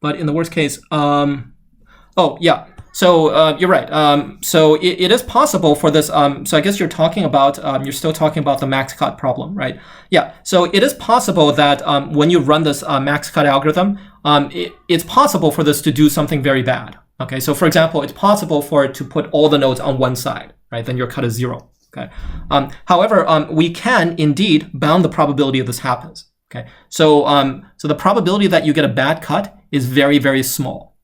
But in the worst case, oh yeah. So you're right. So it is possible for this. So I guess you're talking about, you're still talking about the max cut problem, right? Yeah. So it is possible that when you run this max cut algorithm, it's possible for this to do something very bad. Okay. So for example, it's possible for it to put all the nodes on one side, right? Then your cut is 0. Okay. However, we can indeed bound the probability of this happens. Okay. So so the probability that you get a bad cut is very, very small.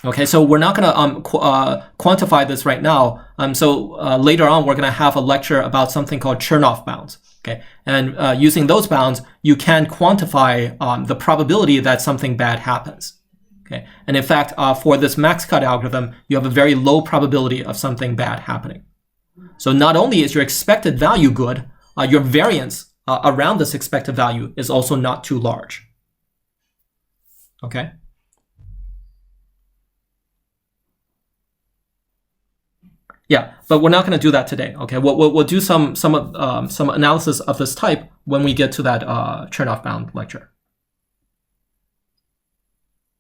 Okay, so we're not going to quantify this right now. So later on, we're going to have a lecture about something called Chernoff bounds. Okay, and using those bounds, you can quantify the probability that something bad happens. Okay, and in fact, for this max cut algorithm, you have a very low probability of something bad happening. So not only is your expected value good, your variance around this expected value is also not too large. Okay. Yeah, but we're not going to do that today. Okay, we'll do some analysis of this type when we get to that Chernoff bound lecture.